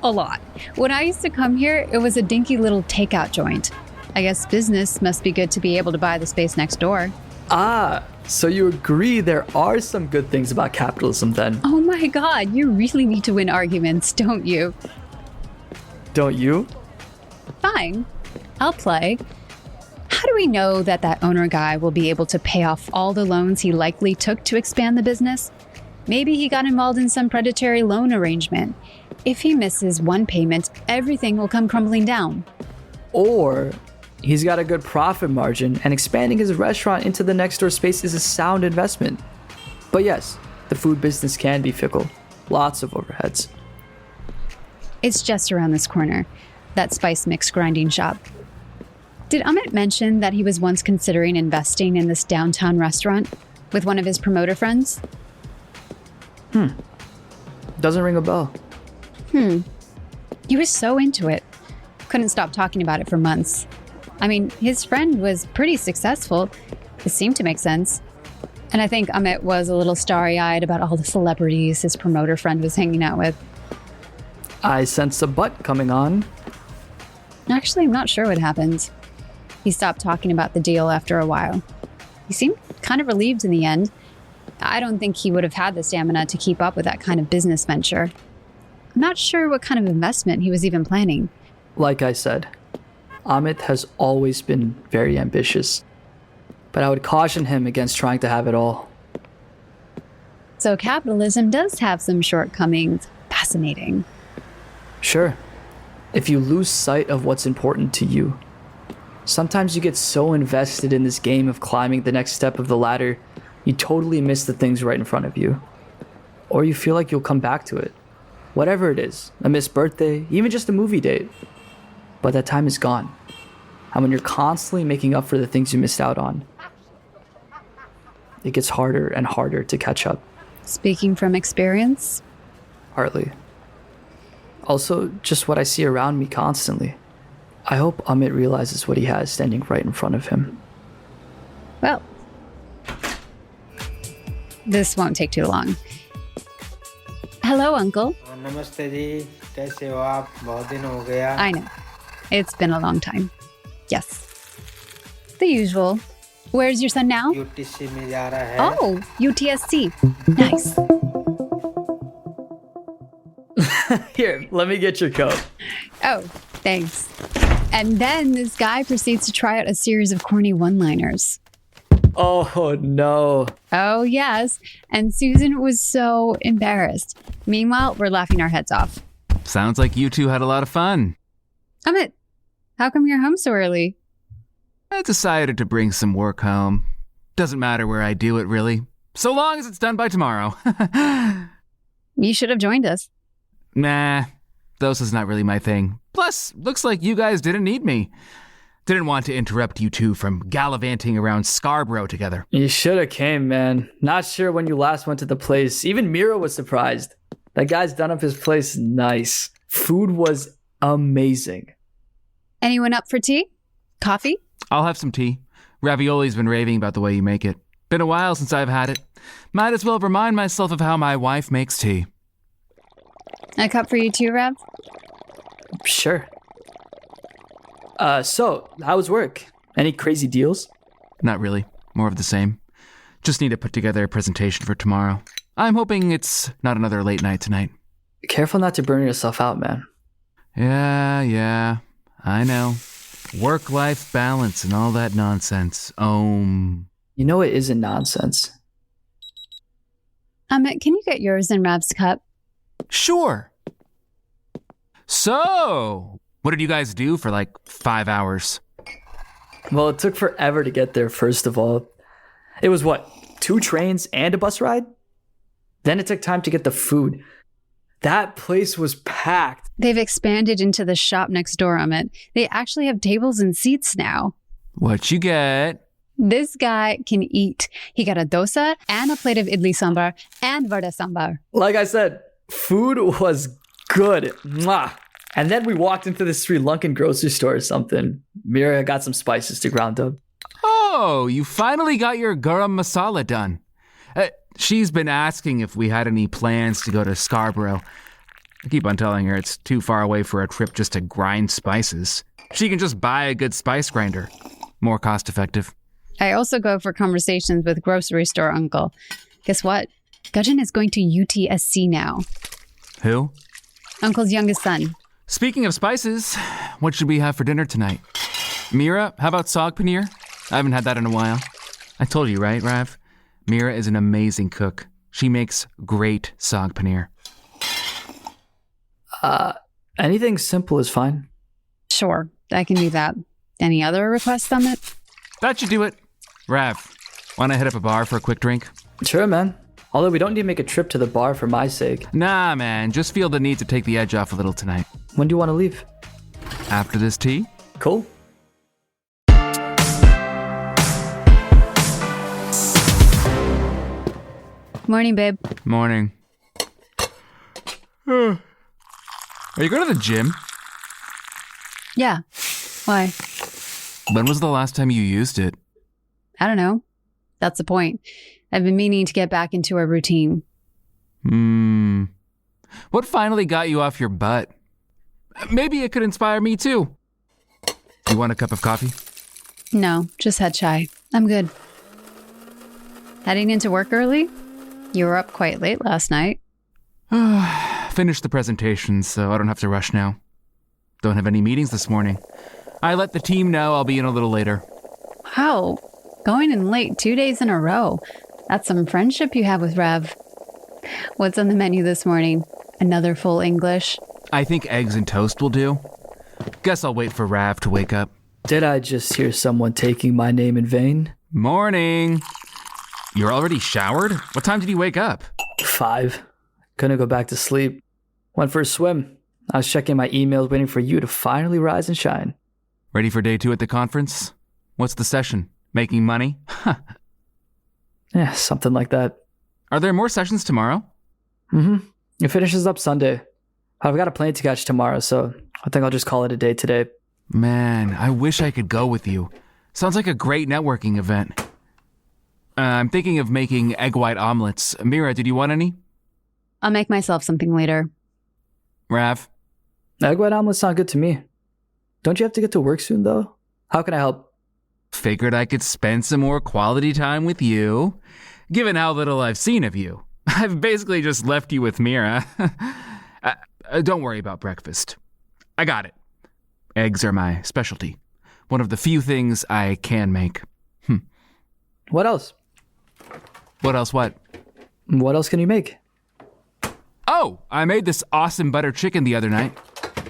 a lot. When I used to come here, it was a dinky little takeout joint. I guess business must be good to be able to buy the space next door. Ah, so you agree there are some good things about capitalism then? Oh my god, you really need to win arguments, don't you? Don't you? Fine, I'll play. How do we know that that owner guy will be able to pay off all the loans he likely took to expand the business? Maybe he got involved in some predatory loan arrangement. If he misses one payment, everything will come crumbling down. Or he's got a good profit margin and expanding his restaurant into the next door space is a sound investment. But yes, the food business can be fickle. Lots of overheads. It's just around this corner, that spice mix grinding shop. Did Amit mention that he was once considering investing in this downtown restaurant with one of his promoter friends? Doesn't ring a bell. He was so into it. Couldn't stop talking about it for months. I mean, his friend was pretty successful. It seemed to make sense. And I think Amit was a little starry-eyed about all the celebrities his promoter friend was hanging out with. I sense a butt coming on. Actually, I'm not sure what happened. He stopped talking about the deal after a while. He seemed kind of relieved in the end. I don't think he would have had the stamina to keep up with that kind of business venture. I'm not sure what kind of investment he was even planning. Like I said, Amit has always been very ambitious. But I would caution him against trying to have it all. So capitalism does have some shortcomings. Fascinating. Sure, if you lose sight of what's important to you. Sometimes you get so invested in this game of climbing the next step of the ladder, you totally miss the things right in front of you. Or you feel like you'll come back to it. Whatever it is, a missed birthday, even just a movie date. But that time is gone. And when you're constantly making up for the things you missed out on, it gets harder and harder to catch up. Speaking from experience? Hardly. Also, just what I see around me constantly. I hope Amit realizes what he has standing right in front of him. Well, this won't take too long. Hello, Uncle. नमस्ते जी कैसे हो आप बहुत दिन हो गया I know. It's been a long time. Yes. The usual. Where's your son now? UTC में जा रहा है Oh, UTSC. Nice. Here, let me get your coat. Oh, thanks. And then this guy proceeds to try out a series of corny one-liners. Oh, no. Oh, yes. And Susan was so embarrassed. Meanwhile, we're laughing our heads off. Sounds like you two had a lot of fun. Amit, how come you're home so early? I decided to bring some work home. Doesn't matter where I do it, really. So long as it's done by tomorrow. You should have joined us. Nah, those is not really my thing. Plus, looks like you guys didn't need me. Didn't want to interrupt you two from gallivanting around Scarborough together. You should have came, man. Not sure when you last went to the place. Even Mira was surprised. That guy's done up his place nice. Food was amazing. Anyone up for tea? Coffee? I'll have some tea. Ravioli's been raving about the way you make it. Been a while since I've had it. Might as well remind myself of how my wife makes tea. A cup for you too, Rav? Sure. So, how was work? Any crazy deals? Not really. More of the same. Just need to put together a presentation for tomorrow. I'm hoping it's not another late night tonight. Careful not to burn yourself out, man. Yeah, I know. Work-life balance and all that nonsense. You know it isn't nonsense. Amit, can you get yours in Rav's cup? Sure. So, what did you guys do for like 5 hours? Well, it took forever to get there, first of all. It was what, 2 trains and a bus ride? Then it took time to get the food. That place was packed. They've expanded into the shop next door, Amit. They actually have tables and seats now. What you get? This guy can eat. He got a dosa and a plate of idli sambar and vada sambar. Like I said, food was good. Mwah. And then we walked into the Sri Lankan grocery store or something. Mira got some spices to ground up. Oh, you finally got your garam masala done. She's been asking if we had any plans to go to Scarborough. I keep on telling her it's too far away for a trip just to grind spices. She can just buy a good spice grinder. More cost effective. I also go for conversations with grocery store uncle. Guess what? Gudgeon is going to UTSC now. Who? Uncle's youngest son. Speaking of spices, what should we have for dinner tonight? Mira, how about sog paneer? I haven't had that in a while. I told you, right, Rav? Mira is an amazing cook. She makes great sog paneer. Anything simple is fine. Sure, I can do that. Any other requests, Amit? That should do it. Rav, wanna hit up a bar for a quick drink? Sure, man. Although we don't need to make a trip to the bar for my sake. Nah, man, just feel the need to take the edge off a little tonight. When do you want to leave? After this tea? Cool. Morning, babe. Morning. Are you going to the gym? Yeah. Why? When was the last time you used it? I don't know. That's the point. I've been meaning to get back into a routine. What finally got you off your butt? Maybe it could inspire me too. You want a cup of coffee? No, just head shy. I'm good. Heading into work early? You were up quite late last night. Finished the presentation, so I don't have to rush now. Don't have any meetings this morning. I let the team know I'll be in a little later. How? Going in late 2 days in a row. That's some friendship you have with Rev. What's on the menu this morning? Another full English? I think eggs and toast will do. Guess I'll wait for Rav to wake up. Did I just hear someone taking my name in vain? Morning. You're already showered? What time did you wake up? 5. Couldn't go back to sleep. Went for a swim. I was checking my emails waiting for you to finally rise and shine. Ready for day 2 at the conference? What's the session? Making money? Yeah, something like that. Are there more sessions tomorrow? It finishes up Sunday. I've got a plane to catch tomorrow, so I think I'll just call it a day today. Man, I wish I could go with you. Sounds like a great networking event. I'm thinking of making egg white omelets. Mira, did you want any? I'll make myself something later. Rav? Egg white omelets sound good to me. Don't you have to get to work soon, though? How can I help? Figured I could spend some more quality time with you, given how little I've seen of you. I've basically just left you with Mira. Don't worry about breakfast. I got it. Eggs are my specialty. One of the few things I can make. What else? What else what? What else can you make? Oh, I made this awesome butter chicken the other night.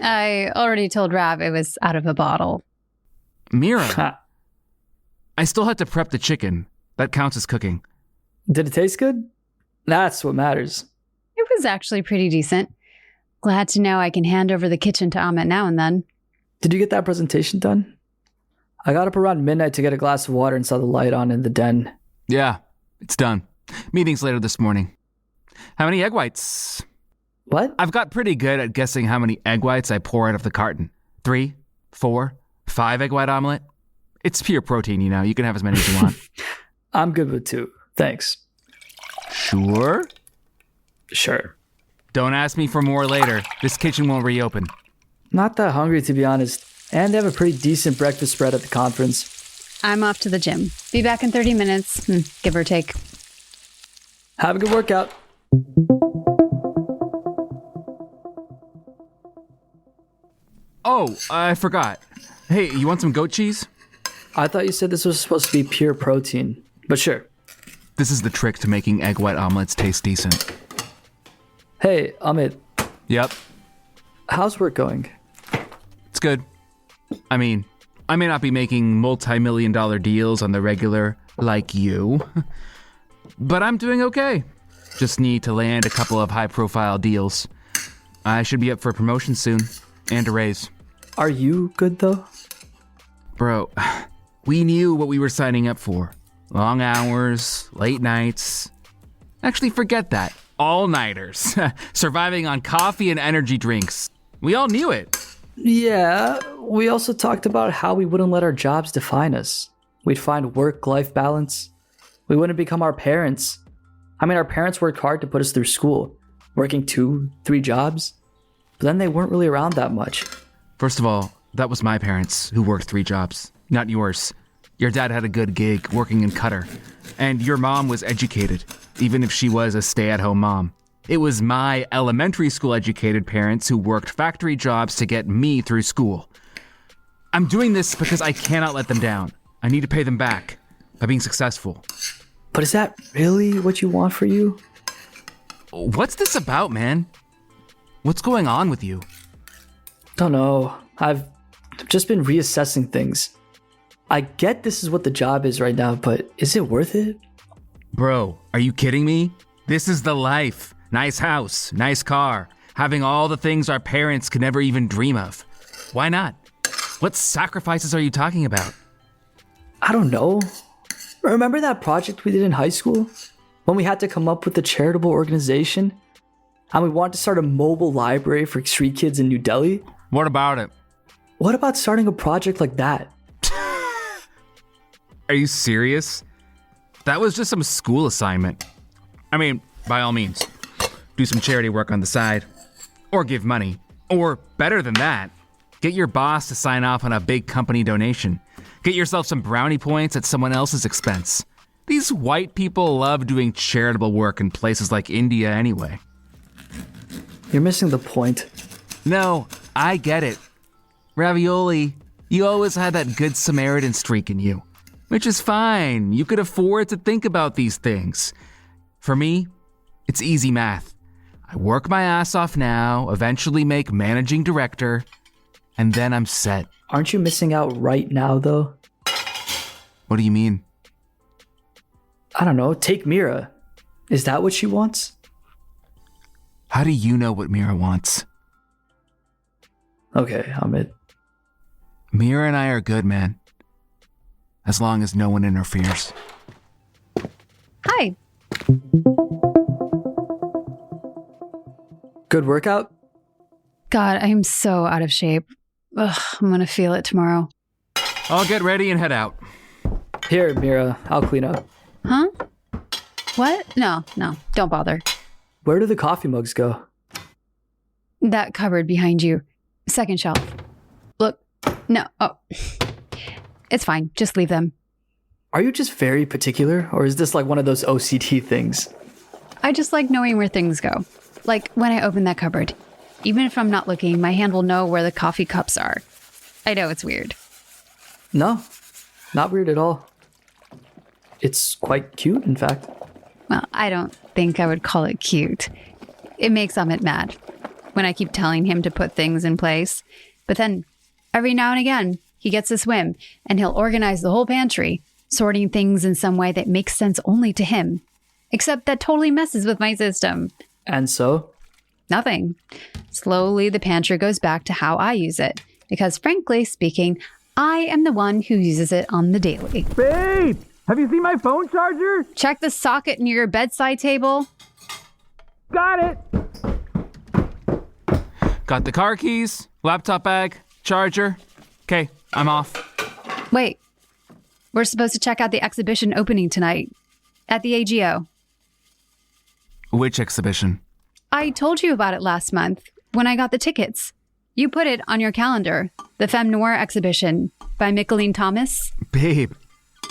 I already told Rav it was out of a bottle. Mira, I still had to prep the chicken. That counts as cooking. Did it taste good? That's what matters. It was actually pretty decent. Glad to know I can hand over the kitchen to Amit now and then. Did you get that presentation done? I got up around midnight to get a glass of water and saw the light on in the den. Yeah, it's done. Meeting's later this morning. How many egg whites? What? I've got pretty good at guessing how many egg whites I pour out of the carton. 3, 4, 5 egg white omelet. It's pure protein, you know. You can have as many as you want. I'm good with 2. Thanks. Sure? Sure. Don't ask me for more later. This kitchen won't reopen. Not that hungry, to be honest. And they have a pretty decent breakfast spread at the conference. I'm off to the gym. Be back in 30 minutes, give or take. Have a good workout. Oh, I forgot. Hey, you want some goat cheese? I thought you said this was supposed to be pure protein, but sure. This is the trick to making egg white omelets taste decent. Hey, Amit, Yep, how's work going? it's good. I mean, I may not be making multi-million-dollar deals on the regular like you, but I'm doing okay. Just need to land a couple of high-profile deals. I should be up for a promotion soon, and a raise. Are you good, though? Bro, we knew what we were signing up for. Long hours, late nights. Actually, forget that. All-nighters. Surviving on coffee and energy drinks. We all knew it. Yeah, we also talked about how we wouldn't let our jobs define us. We'd find work-life balance. We wouldn't become our parents. I mean, our parents worked hard to put us through school, working 2, 3 jobs. but then they weren't really around that much. First of all, that was my parents who worked 3 jobs, not yours. Your dad had a good gig working in Qatar, and your mom was educated, even if she was a stay-at-home mom. It was my elementary school educated parents who worked factory jobs to get me through school. I'm doing this because I cannot let them down. I need to pay them back by being successful. But is that really what you want for you? What's this about, man? What's going on with you? Don't know. I've just been reassessing things. I get this is what the job is right now, but is it worth it? Bro, are you kidding me? This is the life. Nice house, nice car, having all the things our parents could never even dream of. Why not? What sacrifices are you talking about? I don't know. Remember that project we did in high school? When we had to come up with a charitable organization? And we wanted to start a mobile library for street kids in New Delhi? What about it? What about starting a project like that? Are you serious? That was just some school assignment. I mean, by all means, do some charity work on the side. Or give money. Or better than that, get your boss to sign off on a big company donation. Get yourself some brownie points at someone else's expense. These white people love doing charitable work in places like India anyway. You're missing the point. No, I get it. Ravioli, you always had that good Samaritan streak in you. Which is fine. You could afford to think about these things. For me, it's easy math. I work my ass off now, eventually make managing director, and then I'm set. Aren't you missing out right now, though? What do you mean? I don't know. Take Mira. Is that what she wants? How do you know what Mira wants? Okay, Amit. Mira and I are good, man. As long as no one interferes. Hi. Good workout? God, I am so out of shape. Ugh, I'm gonna feel it tomorrow. I'll get ready and head out. Here, Mira. I'll clean up. Huh? What? No, don't bother. Where do the coffee mugs go? That cupboard behind you. Second shelf. Look. No. Oh. It's fine. Just leave them. Are you just very particular, or is this like one of those OCD things? I just like knowing where things go. Like when I open that cupboard. Even if I'm not looking, my hand will know where the coffee cups are. I know it's weird. No, not weird at all. It's quite cute, in fact. Well, I don't think I would call it cute. It makes Amit mad when I keep telling him to put things in place. But then, every now and again, he gets this whim, and he'll organize the whole pantry, sorting things in some way that makes sense only to him. Except that totally messes with my system. And so? Nothing. Slowly, the pantry goes back to how I use it. Because frankly speaking, I am the one who uses it on the daily. Babe! Have you seen my phone charger? Check the socket near your bedside table. Got it! Got the car keys, laptop bag, charger. Okay, I'm off. Wait. We're supposed to check out the exhibition opening tonight at the AGO. Which exhibition? I told you about it last month when I got the tickets. You put it on your calendar. The Femme Noir exhibition by Mickaleen Thomas. Babe,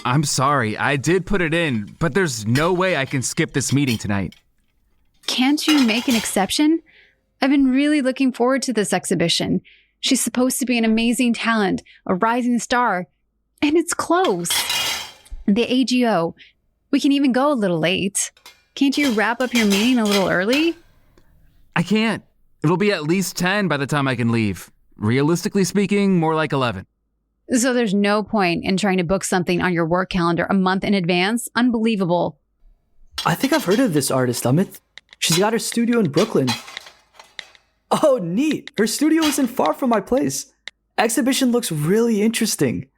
I'm sorry. I did put it in, but there's no way I can skip this meeting tonight. Can't you make an exception? I've been really looking forward to this exhibition. She's supposed to be an amazing talent, a rising star, and it's close. The AGO. We can even go a little late. Can't you wrap up your meeting a little early? I can't. It'll be at least 10 by the time I can leave. Realistically speaking, more like 11. So there's no point in trying to book something on your work calendar a month in advance? Unbelievable. I think I've heard of this artist, Amit. She's got her studio in Brooklyn. Oh, neat. Her studio isn't far from my place. Exhibition looks really interesting.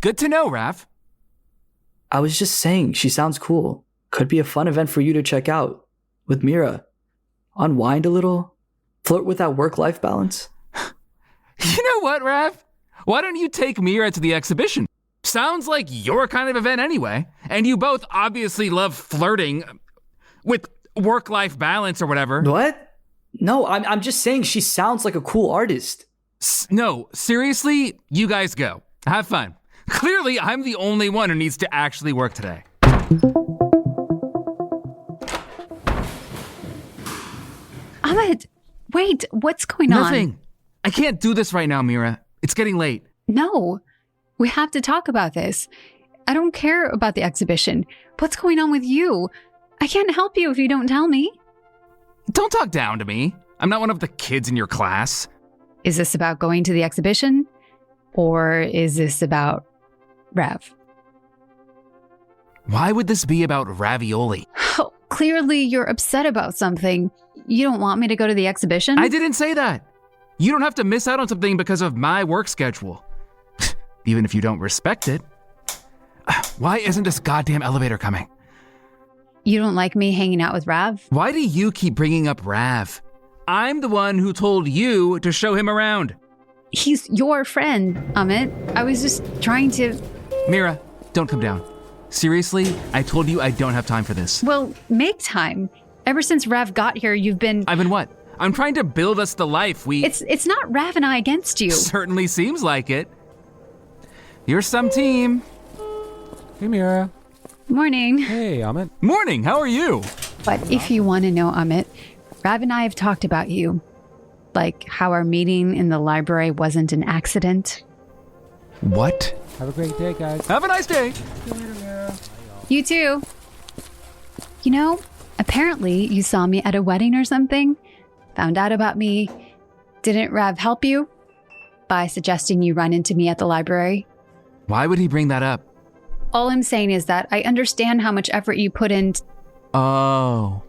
Good to know, Raf. I was just saying, she sounds cool. Could be a fun event for you to check out. With Mira. Unwind a little. Flirt with that work-life balance. You know what, Raf? Why don't you take Mira to the exhibition? Sounds like your kind of event anyway. And you both obviously love flirting with work-life balance or whatever. What? No, I'm just saying she sounds like a cool artist. No, seriously, you guys go. Have fun. Clearly, I'm the only one who needs to actually work today. Amit, wait, what's going on? Nothing. I can't do this right now, Mira. It's getting late. No, we have to talk about this. I don't care about the exhibition. What's going on with you? I can't help you if you don't tell me. Don't talk down to me. I'm not one of the kids in your class. Is this about going to the exhibition? Or is this about Rav? Why would this be about ravioli? Oh, clearly you're upset about something. You don't want me to go to the exhibition? I didn't say that. You don't have to miss out on something because of my work schedule. Even if you don't respect it. Why isn't this goddamn elevator coming? You don't like me hanging out with Rav? Why do you keep bringing up Rav? I'm the one who told you to show him around. He's your friend, Amit. I was just trying to... Mira, don't come down. Seriously, I told you I don't have time for this. Well, make time. Ever since Rav got here, you've been... I've been what? I'm trying to build us the life we... It's not Rav and I against you. Certainly seems like it. You're some team. Hey, Mira. Morning. Hey, Amit. Morning, how are you? But if you want to know, Amit, Rav and I have talked about you. Like how our meeting in the library wasn't an accident. What? Have a great day, guys. Have a nice day. See you later, Mira. You too. You know, apparently you saw me at a wedding or something, found out about me. Didn't Rav help you by suggesting you run into me at the library? Why would he bring that up? All I'm saying is that I understand how much effort you put in. Oh.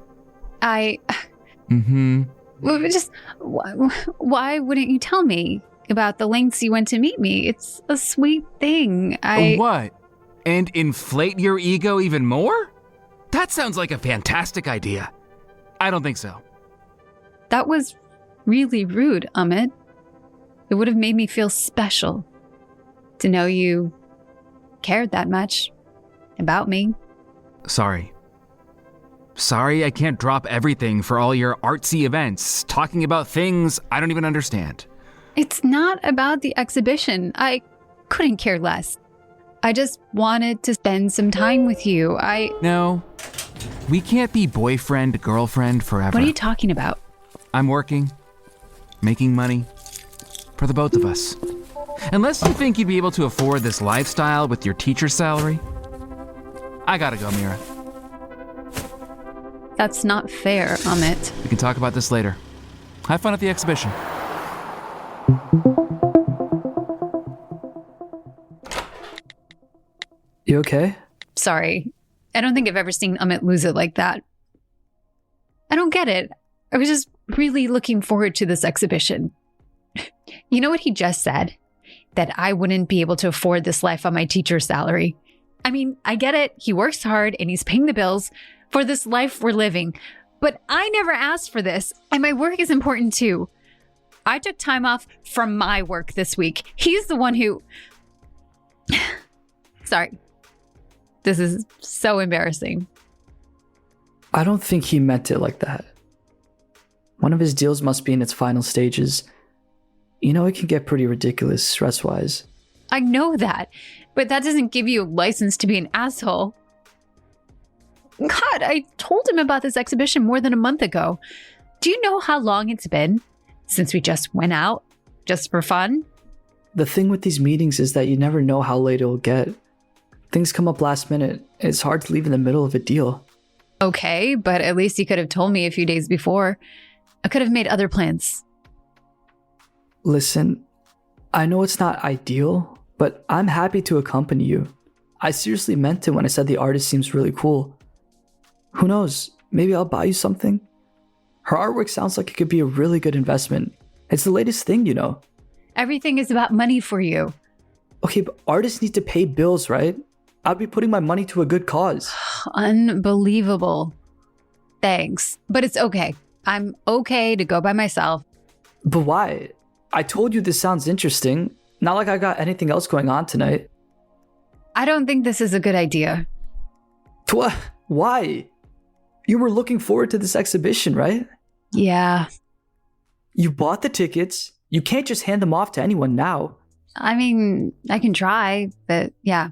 Just why wouldn't you tell me about the lengths you went to meet me? It's a sweet thing. What? And inflate your ego even more? That sounds like a fantastic idea. I don't think so. That was really rude, Amit. It would have made me feel special to know you cared that much about me. Sorry. Sorry I can't drop everything for all your artsy events, talking about things I don't even understand. It's not about the exhibition. I couldn't care less. I just wanted to spend some time with you. No, we can't be boyfriend, girlfriend forever. What are you talking about? I'm working, making money, for the both of us. Unless you think you'd be able to afford this lifestyle with your teacher's salary. I gotta go, Mira. That's not fair, Amit. We can talk about this later. Have fun at the exhibition. You okay? Sorry. I don't think I've ever seen Amit lose it like that. I don't get it. I was just really looking forward to this exhibition. You know what he just said? That I wouldn't be able to afford this life on my teacher's salary. I mean, I get it. He works hard and he's paying the bills for this life we're living. But I never asked for this, and my work is important too. I took time off from my work this week. He's the one who... Sorry. This is so embarrassing. I don't think he meant it like that. One of his deals must be in its final stages. You know, it can get pretty ridiculous stress-wise. I know that, but that doesn't give you a license to be an asshole. God, I told him about this exhibition more than a month ago. Do you know how long it's been since we just went out, just for fun? The thing with these meetings is that you never know how late it'll get. Things come up last minute. It's hard to leave in the middle of a deal. Okay, but at least you could have told me a few days before. I could have made other plans. Listen, I know it's not ideal, but I'm happy to accompany you. I seriously meant it when I said the artist seems really cool. Who knows, maybe I'll buy you something? Her artwork sounds like it could be a really good investment. It's the latest thing, you know. Everything is about money for you. Okay, but artists need to pay bills, right? I'd be putting my money to a good cause. Unbelievable. Thanks, but it's okay. I'm okay to go by myself. But why? I told you this sounds interesting. Not like I got anything else going on tonight. I don't think this is a good idea. Why? You were looking forward to this exhibition, right? Yeah, You bought the tickets. You can't just hand them off to anyone now. I mean, I can try, but yeah,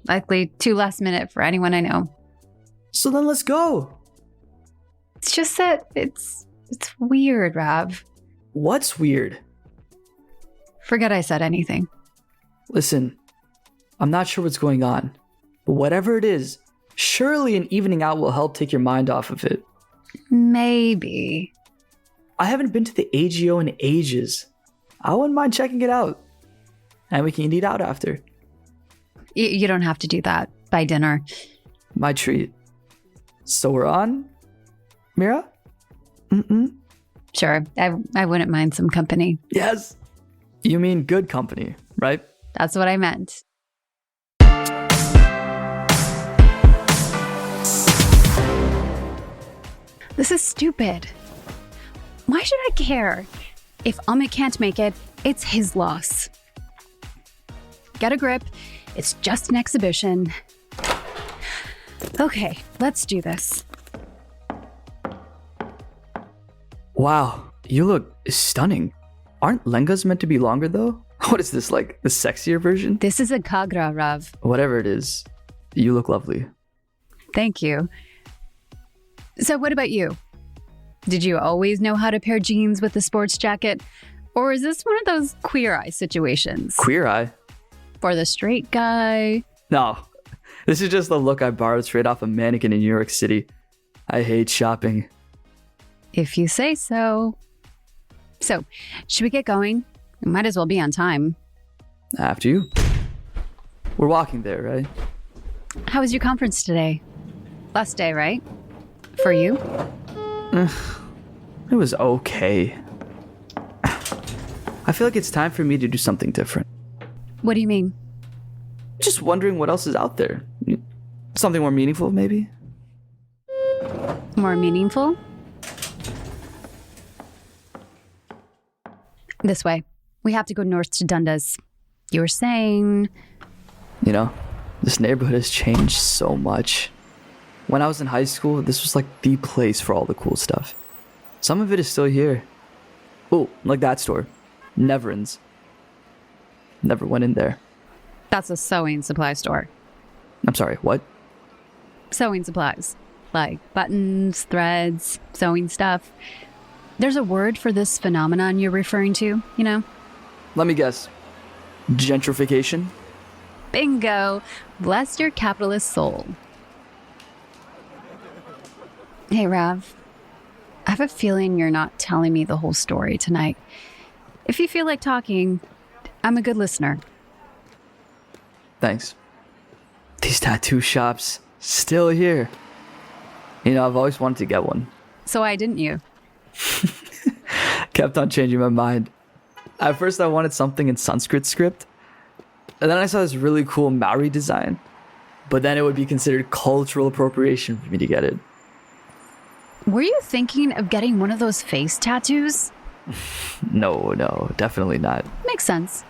likely too last minute for anyone I know. So then let's go. It's just that it's weird, Rav. What's weird? Forget I said anything. Listen, I'm not sure what's going on, but whatever it is, surely an evening out will help take your mind off of it. Maybe. I haven't been to the AGO in ages. I wouldn't mind checking it out. And we can eat out after. You don't have to do that by dinner. My treat. So we're on? Mira? Sure, I wouldn't mind some company. Yes. You mean good company, right? That's what I meant. This is stupid. Why should I care? If Amit can't make it, it's his loss. Get a grip. It's just an exhibition. Okay, let's do this. Wow, you look stunning. Aren't lengas meant to be longer though? What is this, like the sexier version? This is a kagra, Rav. Whatever it is, you look lovely. Thank you. So what about you? Did you always know how to pair jeans with a sports jacket? Or is this one of those queer eye situations? Queer eye? For the straight guy? No, this is just the look I borrowed straight off a mannequin in New York City. I hate shopping. If you say so. So, should we get going? We might as well be on time. After you. We're walking there, right? How was your conference today? Last day, right? For you? It was okay. I feel like it's time for me to do something different. What do you mean? Just wondering what else is out there. Something more meaningful, maybe? More meaningful? This way. We have to go north to Dundas. You were saying... You know, this neighborhood has changed so much. When I was in high school, this was like the place for all the cool stuff. Some of it is still here. Oh, like that store. Neverins. Never went in there. That's a sewing supply store. I'm sorry, what? Sewing supplies. Like buttons, threads, sewing stuff. There's a word for this phenomenon you're referring to, you know? Let me guess. Gentrification? Bingo! Bless your capitalist soul. Hey, Rav. I have a feeling you're not telling me the whole story tonight. If you feel like talking, I'm a good listener. Thanks. These tattoo shops, still here. You know, I've always wanted to get one. So why didn't you? Kept on changing my mind. At first I wanted something in Sanskrit script. And then I saw this really cool Maori design. But then it would be considered cultural appropriation for me to get it. Were you thinking of getting one of those face tattoos? No, definitely not. Makes sense.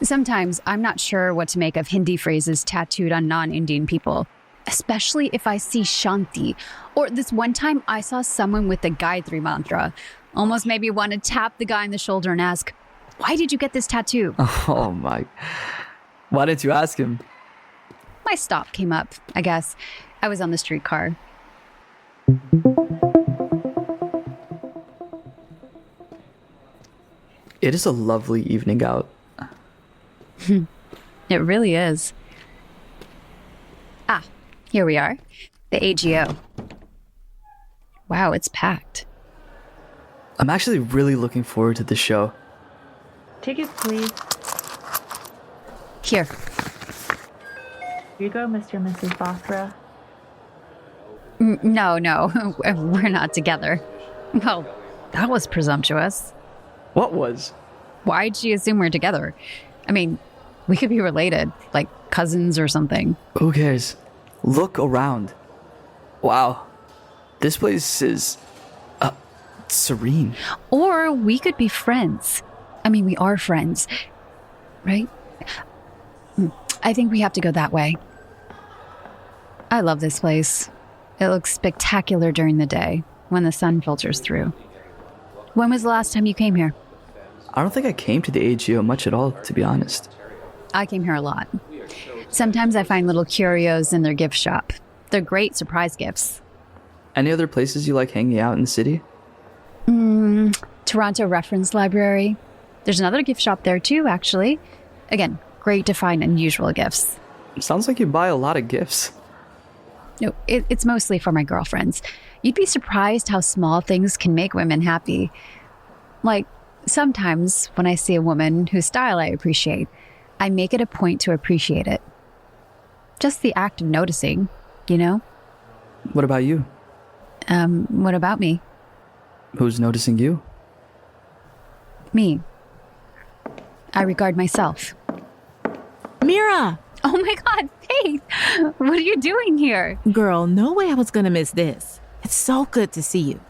Sometimes I'm not sure what to make of Hindi phrases tattooed on non-Indian people, especially if I see Shanti. Or this one time I saw someone with the Gayatri mantra. Almost made me want to tap the guy on the shoulder and ask, why did you get this tattoo? Oh my. Why didn't you ask him? My stop came up, I guess. I was on the streetcar. It is a lovely evening out. It really is. Ah, here we are. The AGO. Wow, it's packed. I'm actually really looking forward to the show. Tickets, please. Here. Here you go, Mr. and Mrs. Bothra. No, we're not together. Well, that was presumptuous. What was? Why'd she assume we're together? I mean, we could be related, like cousins or something. Who cares? Look around. Wow. This place is... serene. Or we could be friends. I mean, we are friends, right? I think we have to go that way. I love this place. It looks spectacular during the day when the sun filters through. When was the last time you came here? I don't think I came to the AGO much at all, to be honest. I came here a lot. Sometimes I find little curios in their gift shop. They're great surprise gifts. Any other places you like hanging out in the city? Toronto Reference Library. There's another gift shop there too, actually. Again, great to find unusual gifts. Sounds like you buy a lot of gifts. No, it's mostly for my girlfriends. You'd be surprised how small things can make women happy. Like, sometimes when I see a woman whose style I appreciate, I make it a point to appreciate it. Just the act of noticing, you know? What about you? What about me? Who's noticing you? Me. I regard myself. Mira! Oh my God, Faith! What are you doing here? Girl, no way I was gonna miss this. It's so good to see you.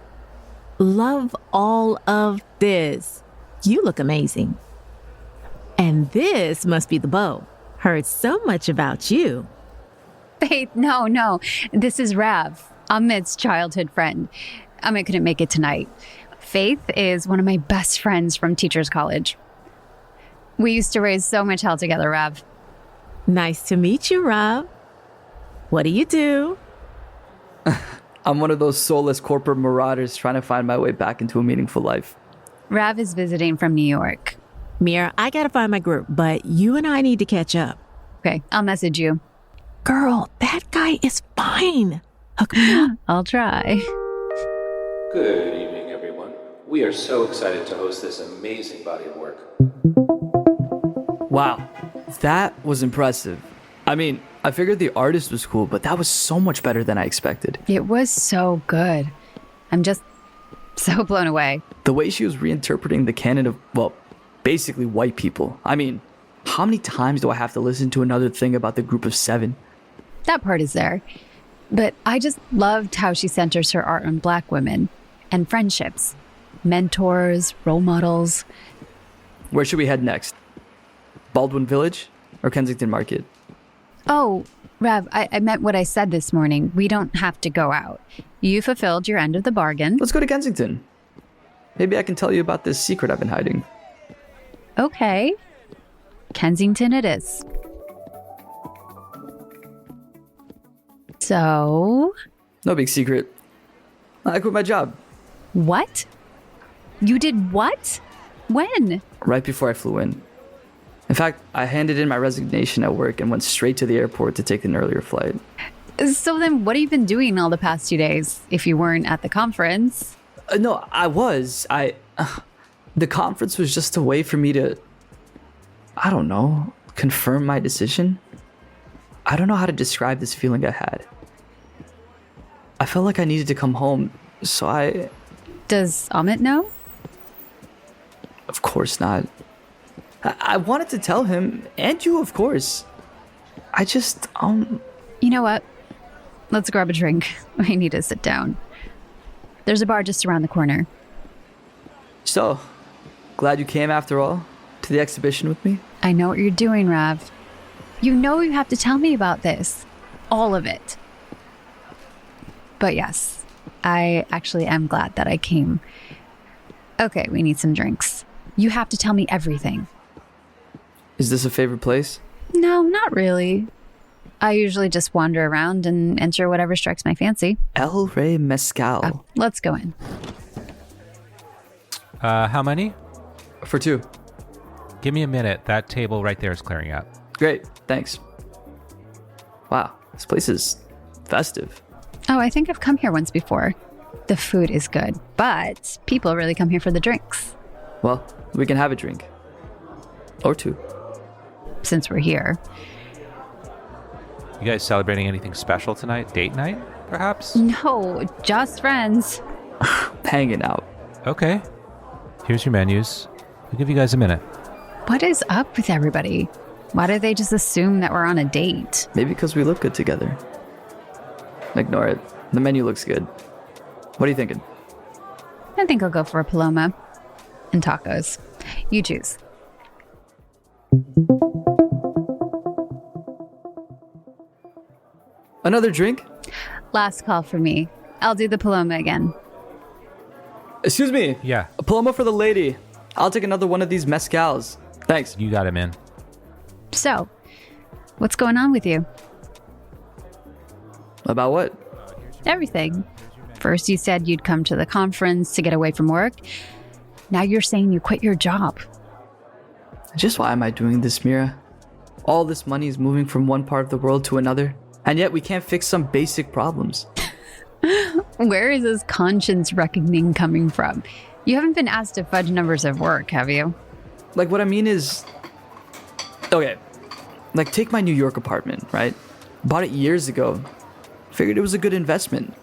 Love all of this. You look amazing. And this must be the bow. Heard so much about you. Faith, no. This is Rav, Amit's childhood friend. Amit couldn't make it tonight. Faith is one of my best friends from Teachers College. We used to raise so much hell together, Rav. Nice to meet you, Rob. What do you do? I'm one of those soulless corporate marauders trying to find my way back into a meaningful life. Rav is visiting from New York. Mira, I gotta find my group, but you and I need to catch up. Okay, I'll message you. Girl, that guy is fine. Hook me up. I'll try. Good evening, everyone. We are so excited to host this amazing body of work. Wow, that was impressive. I mean, I figured the artist was cool, but that was so much better than I expected. It was so good. I'm just so blown away. The way she was reinterpreting the canon of, well, basically white people. I mean, how many times do I have to listen to another thing about the group of 7? That part is there. But I just loved how she centers her art on Black women and friendships, mentors, role models. Where should we head next? Baldwin Village or Kensington Market? Oh, Rav, I meant what I said this morning. We don't have to go out. You fulfilled your end of the bargain. Let's go to Kensington. Maybe I can tell you about this secret I've been hiding. Okay. Kensington it is. So? No big secret. I quit my job. What? You did what? When? Right before I flew in. In fact, I handed in my resignation at work and went straight to the airport to take an earlier flight. So then what have you been doing all the past 2 days if you weren't at the conference? No, I was. The conference was just a way for me to, I don't know, confirm my decision. I don't know how to describe this feeling I had. I felt like I needed to come home, so I... Does Amit know? Of course not. I wanted to tell him, and you, of course. I just, You know what? Let's grab a drink. I need to sit down. There's a bar just around the corner. So, glad you came after all, to the exhibition with me? I know what you're doing, Rav. You know you have to tell me about this. All of it. But yes, I actually am glad that I came. Okay, we need some drinks. You have to tell me everything. Is this a favorite place? No, not really. I usually just wander around and enter whatever strikes my fancy. El Rey Mezcal. Let's go in. How many? For 2. Give me a minute. That table right there is clearing out. Great, thanks. Wow, this place is festive. Oh, I think I've come here once before. The food is good, but people really come here for the drinks. Well, we can have a drink. Or 2. Since we're here. You guys celebrating anything special tonight? Date night, perhaps? No, just friends. Hanging out. Okay. Here's your menus. I'll give you guys a minute. What is up with everybody? Why do they just assume that we're on a date? Maybe because we look good together. Ignore it. The menu looks good. What are you thinking? I think I'll go for a paloma and tacos. You choose. Another drink? Last call for me. I'll do the paloma again. Excuse me. Yeah. A paloma for the lady. I'll take another one of these mezcals. Thanks. You got it, man. So, what's going on with you? About what? Everything. First, you said you'd come to the conference to get away from work. Now you're saying you quit your job. Just why am I doing this, Mira? All this money is moving from one part of the world to another, and yet we can't fix some basic problems. Where is this conscience reckoning coming from? You haven't been asked to fudge numbers at work, have you? Like, what I mean is... Okay, like, take my New York apartment, right? Bought it years ago. Figured it was a good investment.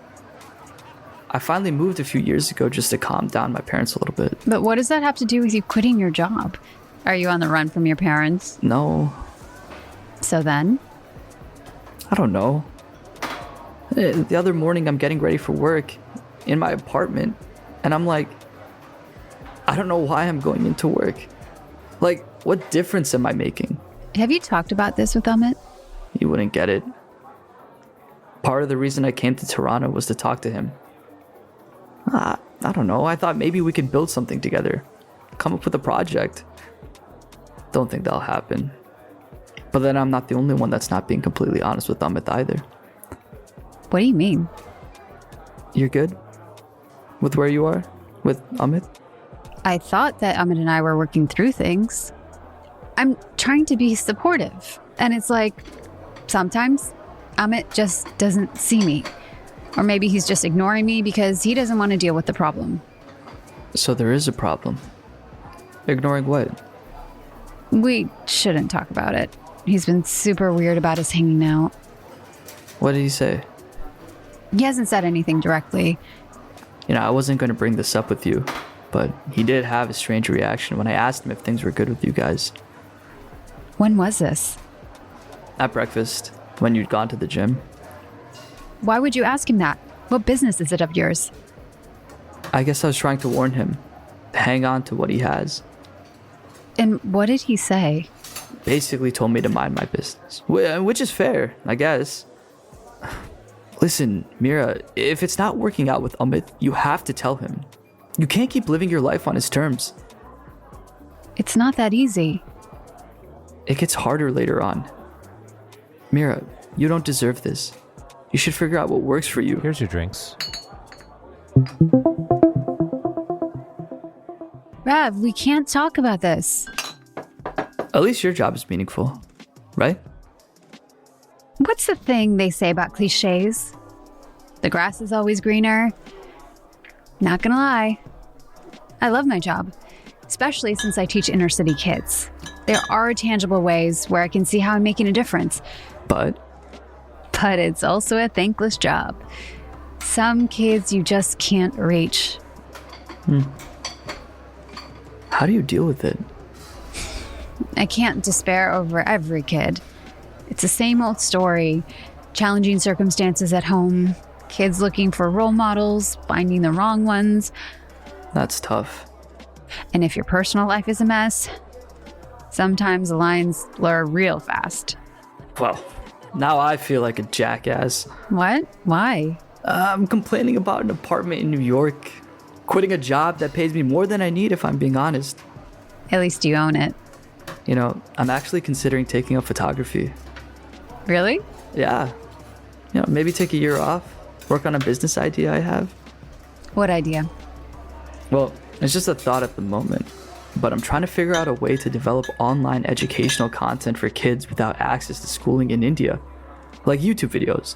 I finally moved a few years ago just to calm down my parents a little bit. But what does that have to do with you quitting your job? Are you on the run from your parents? No. So then? I don't know. The other morning, I'm getting ready for work in my apartment, and I'm like, I don't know why I'm going into work. Like, what difference am I making? Have you talked about this with Amit? You wouldn't get it. Part of the reason I came to Toronto was to talk to him. I don't know. I thought maybe we could build something together. Come up with a project. Don't think that'll happen. But then I'm not the only one that's not being completely honest with Amit either. What do you mean? You're good? With where you are? With Amit? I thought that Amit and I were working through things. I'm trying to be supportive. And it's like, sometimes Amit just doesn't see me. Or maybe he's just ignoring me because he doesn't want to deal with the problem. So there is a problem. Ignoring what? We shouldn't talk about it. He's been super weird about us hanging out. What did he say? He hasn't said anything directly. You know, I wasn't going to bring this up with you, but he did have a strange reaction when I asked him if things were good with you guys. When was this? At breakfast, when you'd gone to the gym. Why would you ask him that? What business is it of yours? I guess I was trying to warn him. Hang on to what he has. And what did he say? Basically told me to mind my business. Which is fair, I guess. Listen, Mira, if it's not working out with Amit, you have to tell him. You can't keep living your life on his terms. It's not that easy. It gets harder later on. Mira, you don't deserve this. You should figure out what works for you. Here's your drinks. Rav, we can't talk about this. At least your job is meaningful, right? What's the thing they say about cliches? The grass is always greener. Not gonna lie, I love my job, especially since I teach inner city kids. There are tangible ways where I can see how I'm making a difference. But it's also a thankless job. Some kids you just can't reach. How do you deal with it? I can't despair over every kid. It's the same old story. Challenging circumstances at home, kids looking for role models, finding the wrong ones. That's tough. And if your personal life is a mess, sometimes the lines blur real fast. Well, now I feel like a jackass. What? Why? I'm complaining about an apartment in New York. Quitting a job that pays me more than I need, if I'm being honest. At least you own it. You know, I'm actually considering taking up photography. Really? Yeah. You know, maybe take a year off, work on a business idea I have. What idea? Well, it's just a thought at the moment. But I'm trying to figure out a way to develop online educational content for kids without access to schooling in India. Like YouTube videos.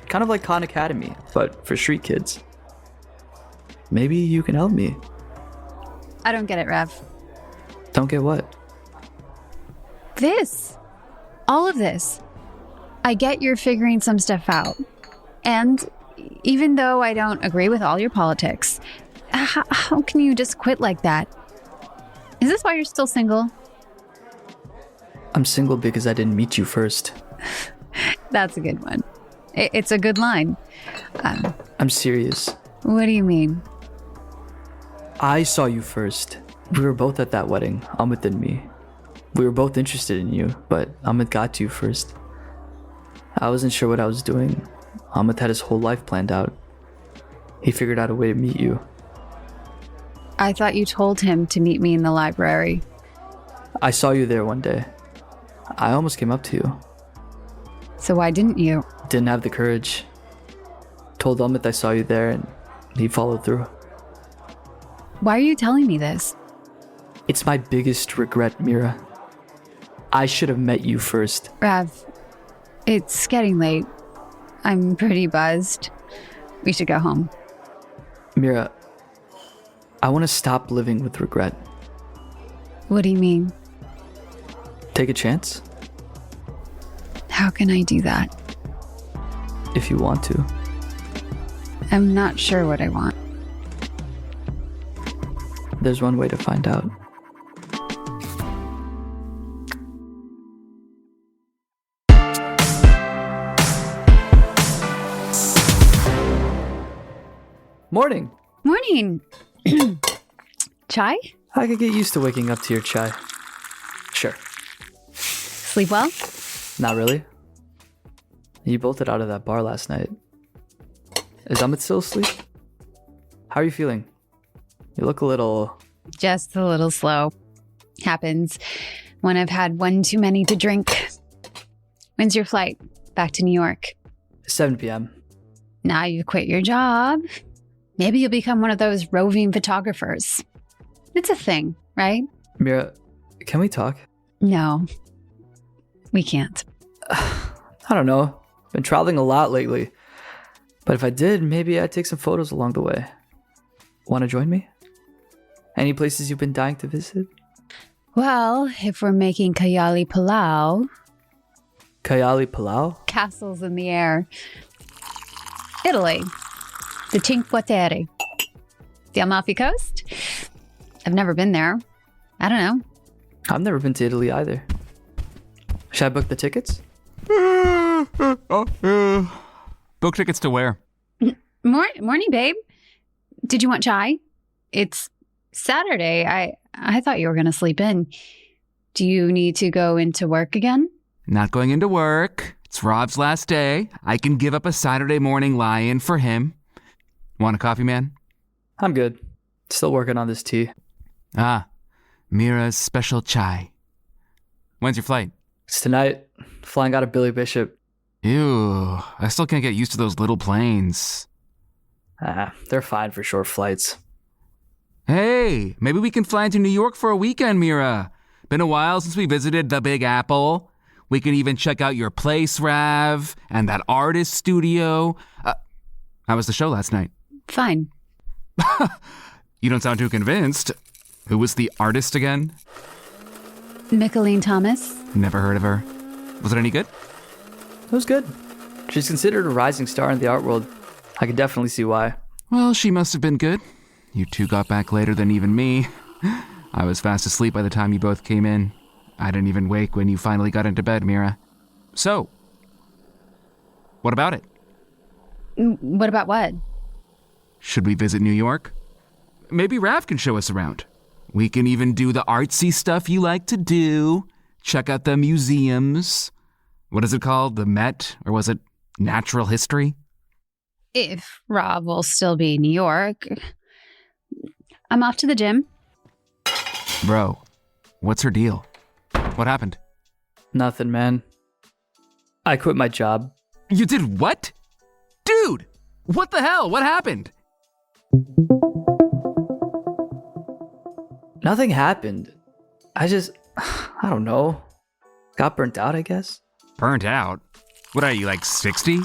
Kind of like Khan Academy, but for street kids. Maybe you can help me. I don't get it, Rev. Don't get what? This. All of this. I get you're figuring some stuff out. And even though I don't agree with all your politics, how can you just quit like that? Is this why you're still single? I'm single because I didn't meet you first. That's a good one. It's a good line. I'm serious. What do you mean? I saw you first. We were both at that wedding, Amit and me. We were both interested in you, but Amit got to you first. I wasn't sure what I was doing. Amit had his whole life planned out. He figured out a way to meet you. I thought you told him to meet me in the library. I saw you there one day. I almost came up to you. So why didn't you? Didn't have the courage. Told Amit I saw you there and he followed through. Why are you telling me this? It's my biggest regret, Mira. I should have met you first. Rav, it's getting late. I'm pretty buzzed. We should go home. Mira, I want to stop living with regret. What do you mean? Take a chance? How can I do that? If you want to. I'm not sure what I want. There's one way to find out. Morning. Morning. Chai? I could get used to waking up to your chai. Sure. Sleep well? Not really. You bolted out of that bar last night. Is Amit still asleep? How are you feeling? You look a little... Just a little slow. Happens when I've had one too many to drink. When's your flight back to New York? 7 p.m. Now you've quit your job. Maybe you'll become one of those roving photographers. It's a thing, right? Mira, can we talk? No, we can't. I don't know. Been traveling a lot lately. But if I did, maybe I'd take some photos along the way. Want to join me? Any places you've been dying to visit? Well, if we're making Kayali Palau... Kayali Palau? Castles in the air. Italy. The Cinque Terre. The Amalfi Coast? I've never been there. I don't know. I've never been to Italy either. Should I book the tickets? Book tickets to where? Morning, babe. Did you want chai? It's Saturday. I thought you were going to sleep in. Do you need to go into work again? Not going into work. It's Rob's last day. I can give up a Saturday morning lie-in for him. Want a coffee, man? I'm good. Still working on this tea. Ah, Mira's special chai. When's your flight? It's tonight. Flying out of Billy Bishop. Ew, I still can't get used to those little planes. They're fine for short flights. Hey, maybe we can fly into New York for a weekend, Mira. Been a while since we visited the Big Apple. We can even check out your place, Rav, and that artist studio. How was the show last night? Fine. You don't sound too convinced. Who was the artist again? Micheline Thomas. Never heard of her. Was it any good? It was good. She's considered a rising star in the art world. I can definitely see why. Well, she must have been good. You two got back later than even me. I was fast asleep by the time you both came in. I didn't even wake when you finally got into bed, Mira. So, what about it? What about what? Should we visit New York? Maybe Rav can show us around. We can even do the artsy stuff you like to do. Check out the museums. What is it called? The Met? Or was it Natural History? If Rob will still be in New York. I'm off to the gym. Bro, what's her deal? What happened? Nothing, man. I quit my job. You did what? Dude, what the hell? What happened? Nothing happened. I don't know. Got burnt out, I guess. Burnt out? What are you, like 60?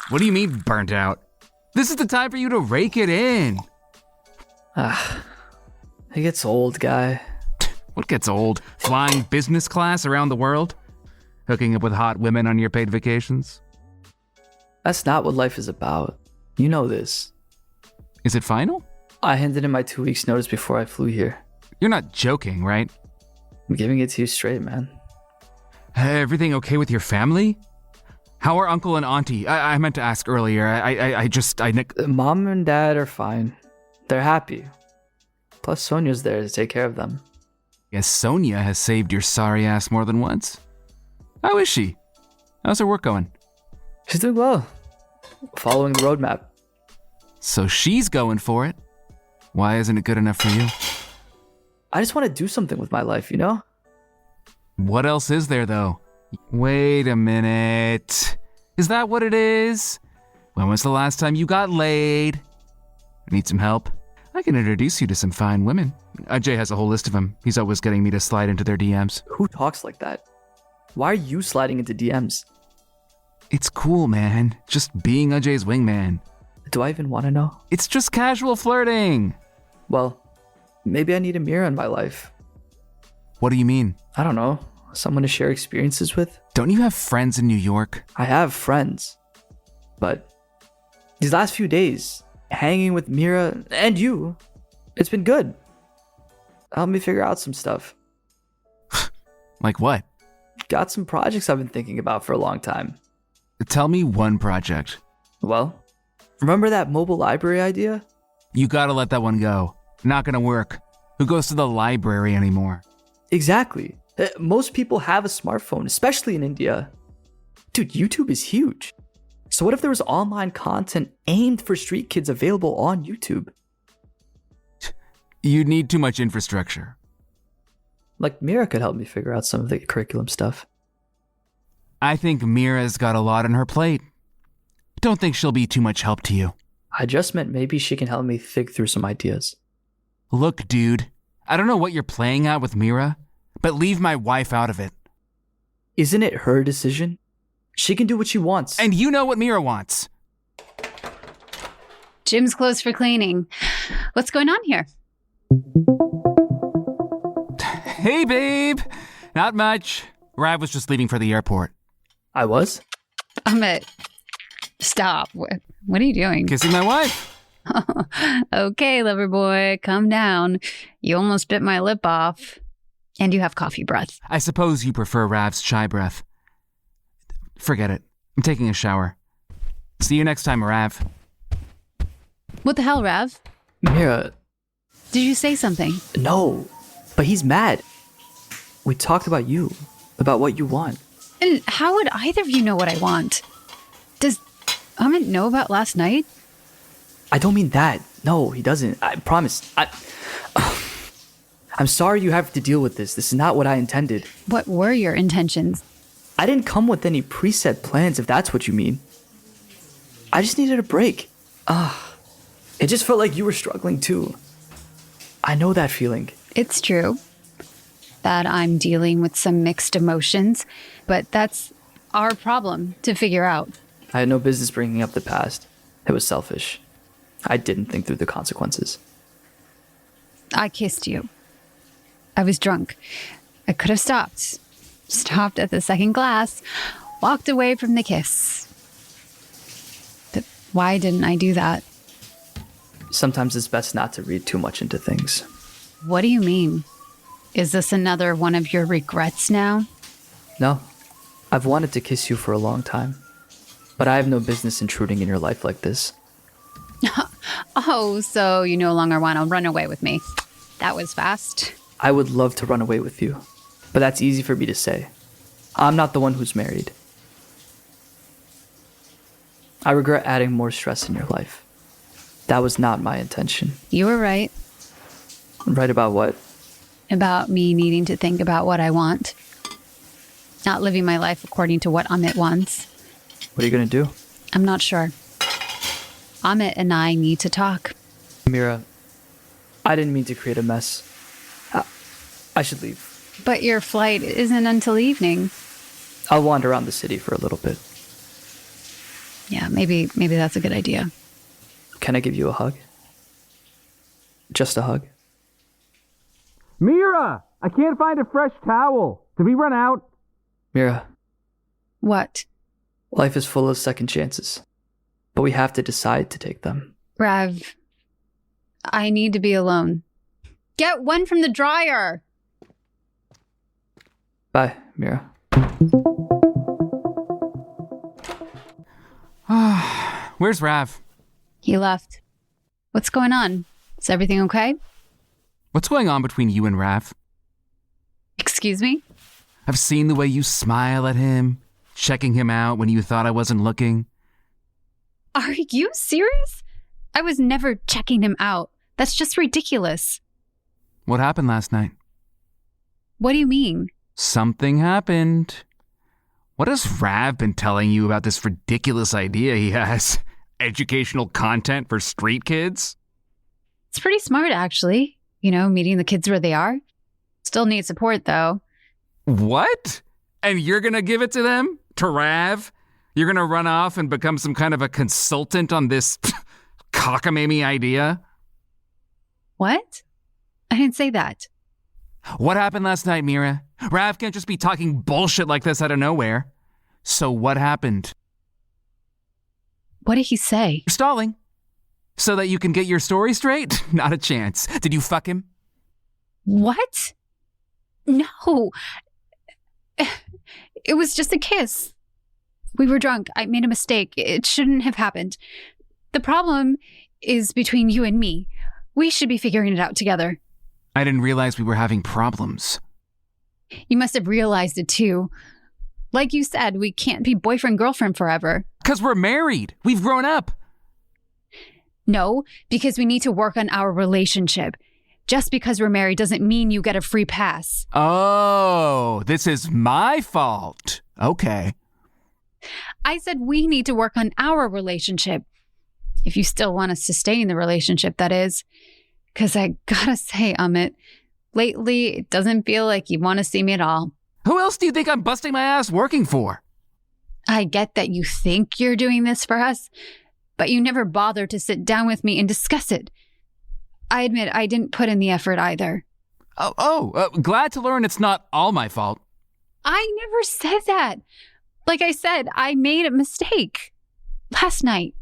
What do you mean burnt out? This is the time for you to rake it in. It gets old, guy. What gets old? Flying business class around the world? Hooking up with hot women on your paid vacations? That's not what life is about. You know this. Is it final? I handed in my 2 weeks notice before I flew here. You're not joking, right? I'm giving it to you straight, man. Everything okay with your family? How are uncle and auntie? I meant to ask earlier. Mom and dad are fine. They're happy. Plus Sonia's there to take care of them. Guess Sonia has saved your sorry ass more than once. How is she? How's her work going? She's doing well. Following the roadmap. So she's going for it. Why isn't it good enough for you? I just want to do something with my life, you know? What else is there, though? Wait a minute. Is that what it is? When was the last time you got laid? Need some help? I can introduce you to some fine women. Ajay has a whole list of them. He's always getting me to slide into their DMs. Who talks like that? Why are you sliding into DMs? It's cool, man. Just being Ajay's wingman. Do I even want to know? It's just casual flirting. Well, maybe I need a Mira in my life. What do you mean? I don't know. Someone to share experiences with? Don't you have friends in New York? I have friends. But these last few days, hanging with Mira and you, it's been good. Help me figure out some stuff. Like what? Got some projects I've been thinking about for a long time. Tell me one project. Well, remember that mobile library idea? You gotta let that one go. Not gonna work. Who goes to the library anymore? Exactly. Most people have a smartphone, especially in India. Dude, YouTube is huge. So what if there was online content aimed for street kids available on YouTube? You need too much infrastructure. Like Mira could help me figure out some of the curriculum stuff. I think Mira's got a lot on her plate. Don't think she'll be too much help to you. I just meant maybe she can help me think through some ideas. Look, dude, I don't know what you're playing at with Mira, but leave my wife out of it. Isn't it her decision? She can do what she wants. And you know what Mira wants. Gym's closed for cleaning. What's going on here? Hey, babe. Not much. Rav was just leaving for the airport. I was? Amit, stop. What are you doing? Kissing my wife. Okay, lover boy, calm down. You almost bit my lip off. And you have coffee breath. I suppose you prefer Rav's chai breath. Forget it. I'm taking a shower. See you next time, Rav. What the hell, Rav? Mira. Did you say something? No, but he's mad. We talked about you, about what you want. And how would either of you know what I want? Does Amit know about last night? I don't mean that. No, he doesn't. I promise. I'm sorry you have to deal with this. This is not what I intended. What were your intentions? I didn't come with any preset plans, if that's what you mean. I just needed a break. It just felt like you were struggling too. I know that feeling. It's true that I'm dealing with some mixed emotions, but that's our problem to figure out. I had no business bringing up the past. It was selfish. I didn't think through the consequences. I kissed you. I was drunk. I could have stopped. Stopped at the second glass. Walked away from the kiss. But why didn't I do that? Sometimes it's best not to read too much into things. What do you mean? Is this another one of your regrets now? No. I've wanted to kiss you for a long time. But I have no business intruding in your life like this. Oh, so you no longer want to run away with me. That was fast. I would love to run away with you, but that's easy for me to say. I'm not the one who's married. I regret adding more stress in your life. That was not my intention. You were right. Right about what? About me needing to think about what I want. Not living my life according to what Amit wants. What are you going to do? I'm not sure. Amit and I need to talk. Mira, I didn't mean to create a mess. I should leave. But your flight isn't until evening. I'll wander around the city for a little bit. Yeah, maybe that's a good idea. Can I give you a hug? Just a hug? Mira! I can't find a fresh towel. Did we run out? Mira. What? Life is full of second chances, but we have to decide to take them. Rav, I need to be alone. Get one from the dryer! Bye, Mira. Where's Rav? He left. What's going on? Is everything okay? What's going on between you and Rav? Excuse me? I've seen the way you smile at him, checking him out when you thought I wasn't looking. Are you serious? I was never checking him out. That's just ridiculous. What happened last night? What do you mean? Something happened. What has Rav been telling you about this ridiculous idea he has? Educational content for street kids? It's pretty smart, actually. Meeting the kids where they are. Still need support, though. What? And you're gonna give it to them? To Rav? You're gonna run off and become some kind of a consultant on this cockamamie idea? What? I didn't say that. What happened last night, Mira? Rav can't just be talking bullshit like this out of nowhere. So what happened? What did he say? You're stalling. So that you can get your story straight? Not a chance. Did you fuck him? What? No. It was just a kiss. We were drunk. I made a mistake. It shouldn't have happened. The problem is between you and me. We should be figuring it out together. I didn't realize we were having problems. You must have realized it too. Like you said, we can't be boyfriend-girlfriend forever. 'Cause we're married. We've grown up. No, because we need to work on our relationship. Just because we're married doesn't mean you get a free pass. Oh, this is my fault. Okay. I said we need to work on our relationship. If you still want us to stay in the relationship, that is. Because I gotta say, Amit, lately it doesn't feel like you want to see me at all. Who else do you think I'm busting my ass working for? I get that you think you're doing this for us, but you never bothered to sit down with me and discuss it. I admit I didn't put in the effort either. Glad to learn it's not all my fault. I never said that. Like I said, I made a mistake last night.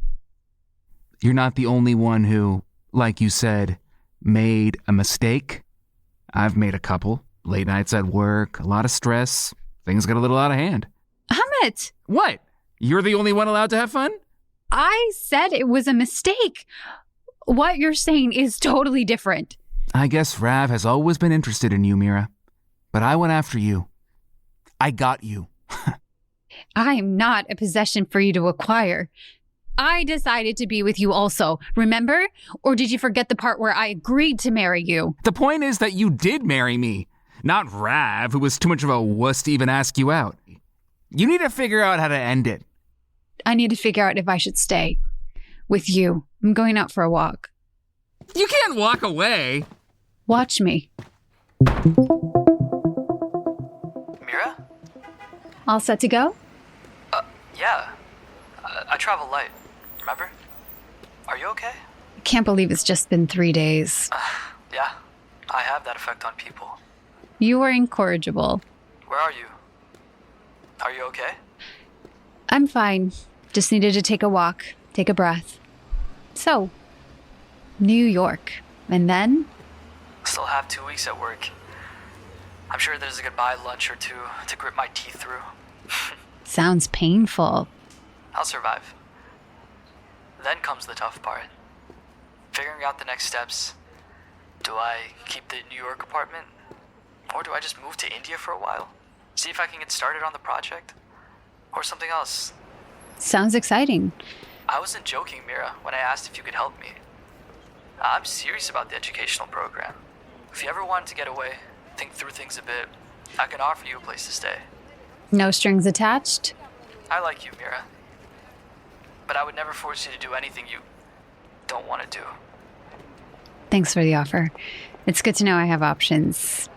You're not the only one who, like you said, made a mistake. I've made a couple. Late nights at work, a lot of stress. Things got a little out of hand. Amit! What? You're the only one allowed to have fun? I said it was a mistake. What you're saying is totally different. I guess Rav has always been interested in you, Mira. But I went after you. I got you. I am not a possession for you to acquire. I decided to be with you also, remember? Or did you forget the part where I agreed to marry you? The point is that you did marry me, not Rav, who was too much of a wuss to even ask you out. You need to figure out how to end it. I need to figure out if I should stay with you. I'm going out for a walk. You can't walk away. Watch me. Mira? All set to go? Yeah. I travel light, remember? Are you okay? I can't believe it's just been 3 days. Yeah, I have that effect on people. You are incorrigible. Where are you? Are you okay? I'm fine. Just needed to take a walk, take a breath. So, New York. And then? Still have 2 weeks at work. I'm sure there's a goodbye lunch or two to grit my teeth through. Sounds painful. I'll survive. Then comes the tough part. Figuring out the next steps. Do I keep the New York apartment? Or do I just move to India for a while? See if I can get started on the project? Or something else? Sounds exciting. I wasn't joking, Mira, when I asked if you could help me. I'm serious about the educational program. If you ever wanted to get away, think through things a bit, I can offer you a place to stay. No strings attached? I like you, Mira. But I would never force you to do anything you don't want to do. Thanks for the offer. It's good to know I have options.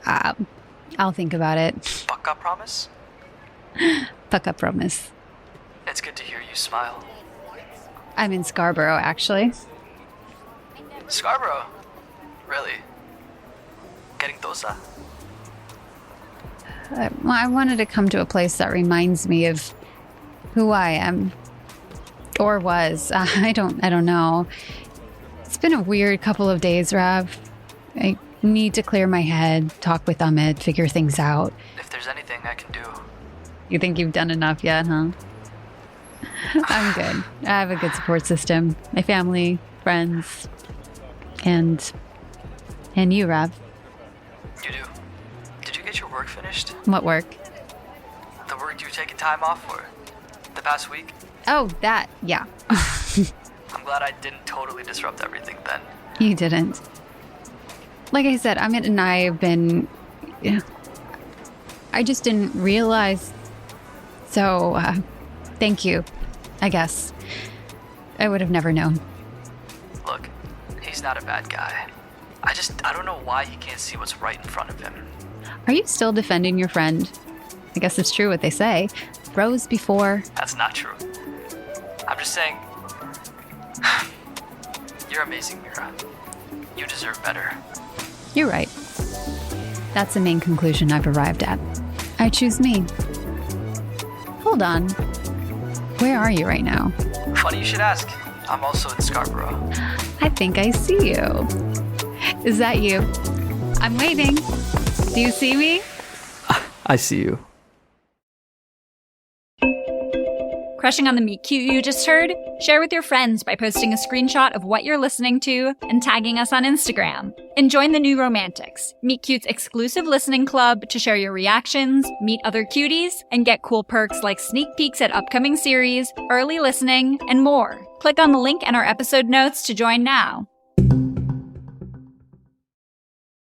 I'll think about it. Paka promise? Paka promise. It's good to hear you smile. I'm in Scarborough, actually. Scarborough? Really? Getting dosa? I wanted to come to a place that reminds me of who I am. Or was. I don't know. It's been a weird couple of days, Rav. I need to clear my head, talk with Amit, figure things out. If there's anything I can do. You think you've done enough yet, huh? I'm good. I have a good support system. My family, friends, and you, Rav. You do? Did you get your work finished? What work? The work you've taken time off for? The past week? Oh, that, yeah. I'm glad I didn't totally disrupt everything then. You didn't. Like I said, Amit and I have been... I just didn't realize. So, thank you, I guess. I would have never known. Look, he's not a bad guy. I don't know why he can't see what's right in front of him. Are you still defending your friend? I guess it's true what they say. Bros before... That's not true. I'm just saying... You're amazing, Mira. You deserve better. You're right. That's the main conclusion I've arrived at. I choose me. Hold on. Where are you right now? Funny you should ask. I'm also in Scarborough. I think I see you. Is that you? I'm waiting. Do you see me? I see you. Crushing on the meet cute you just heard? Share with your friends by posting a screenshot of what you're listening to and tagging us on Instagram. And join the New Romantics, Meet Cute's exclusive listening club to share your reactions, meet other cuties, and get cool perks like sneak peeks at upcoming series, early listening, and more. Click on the link in our episode notes to join now.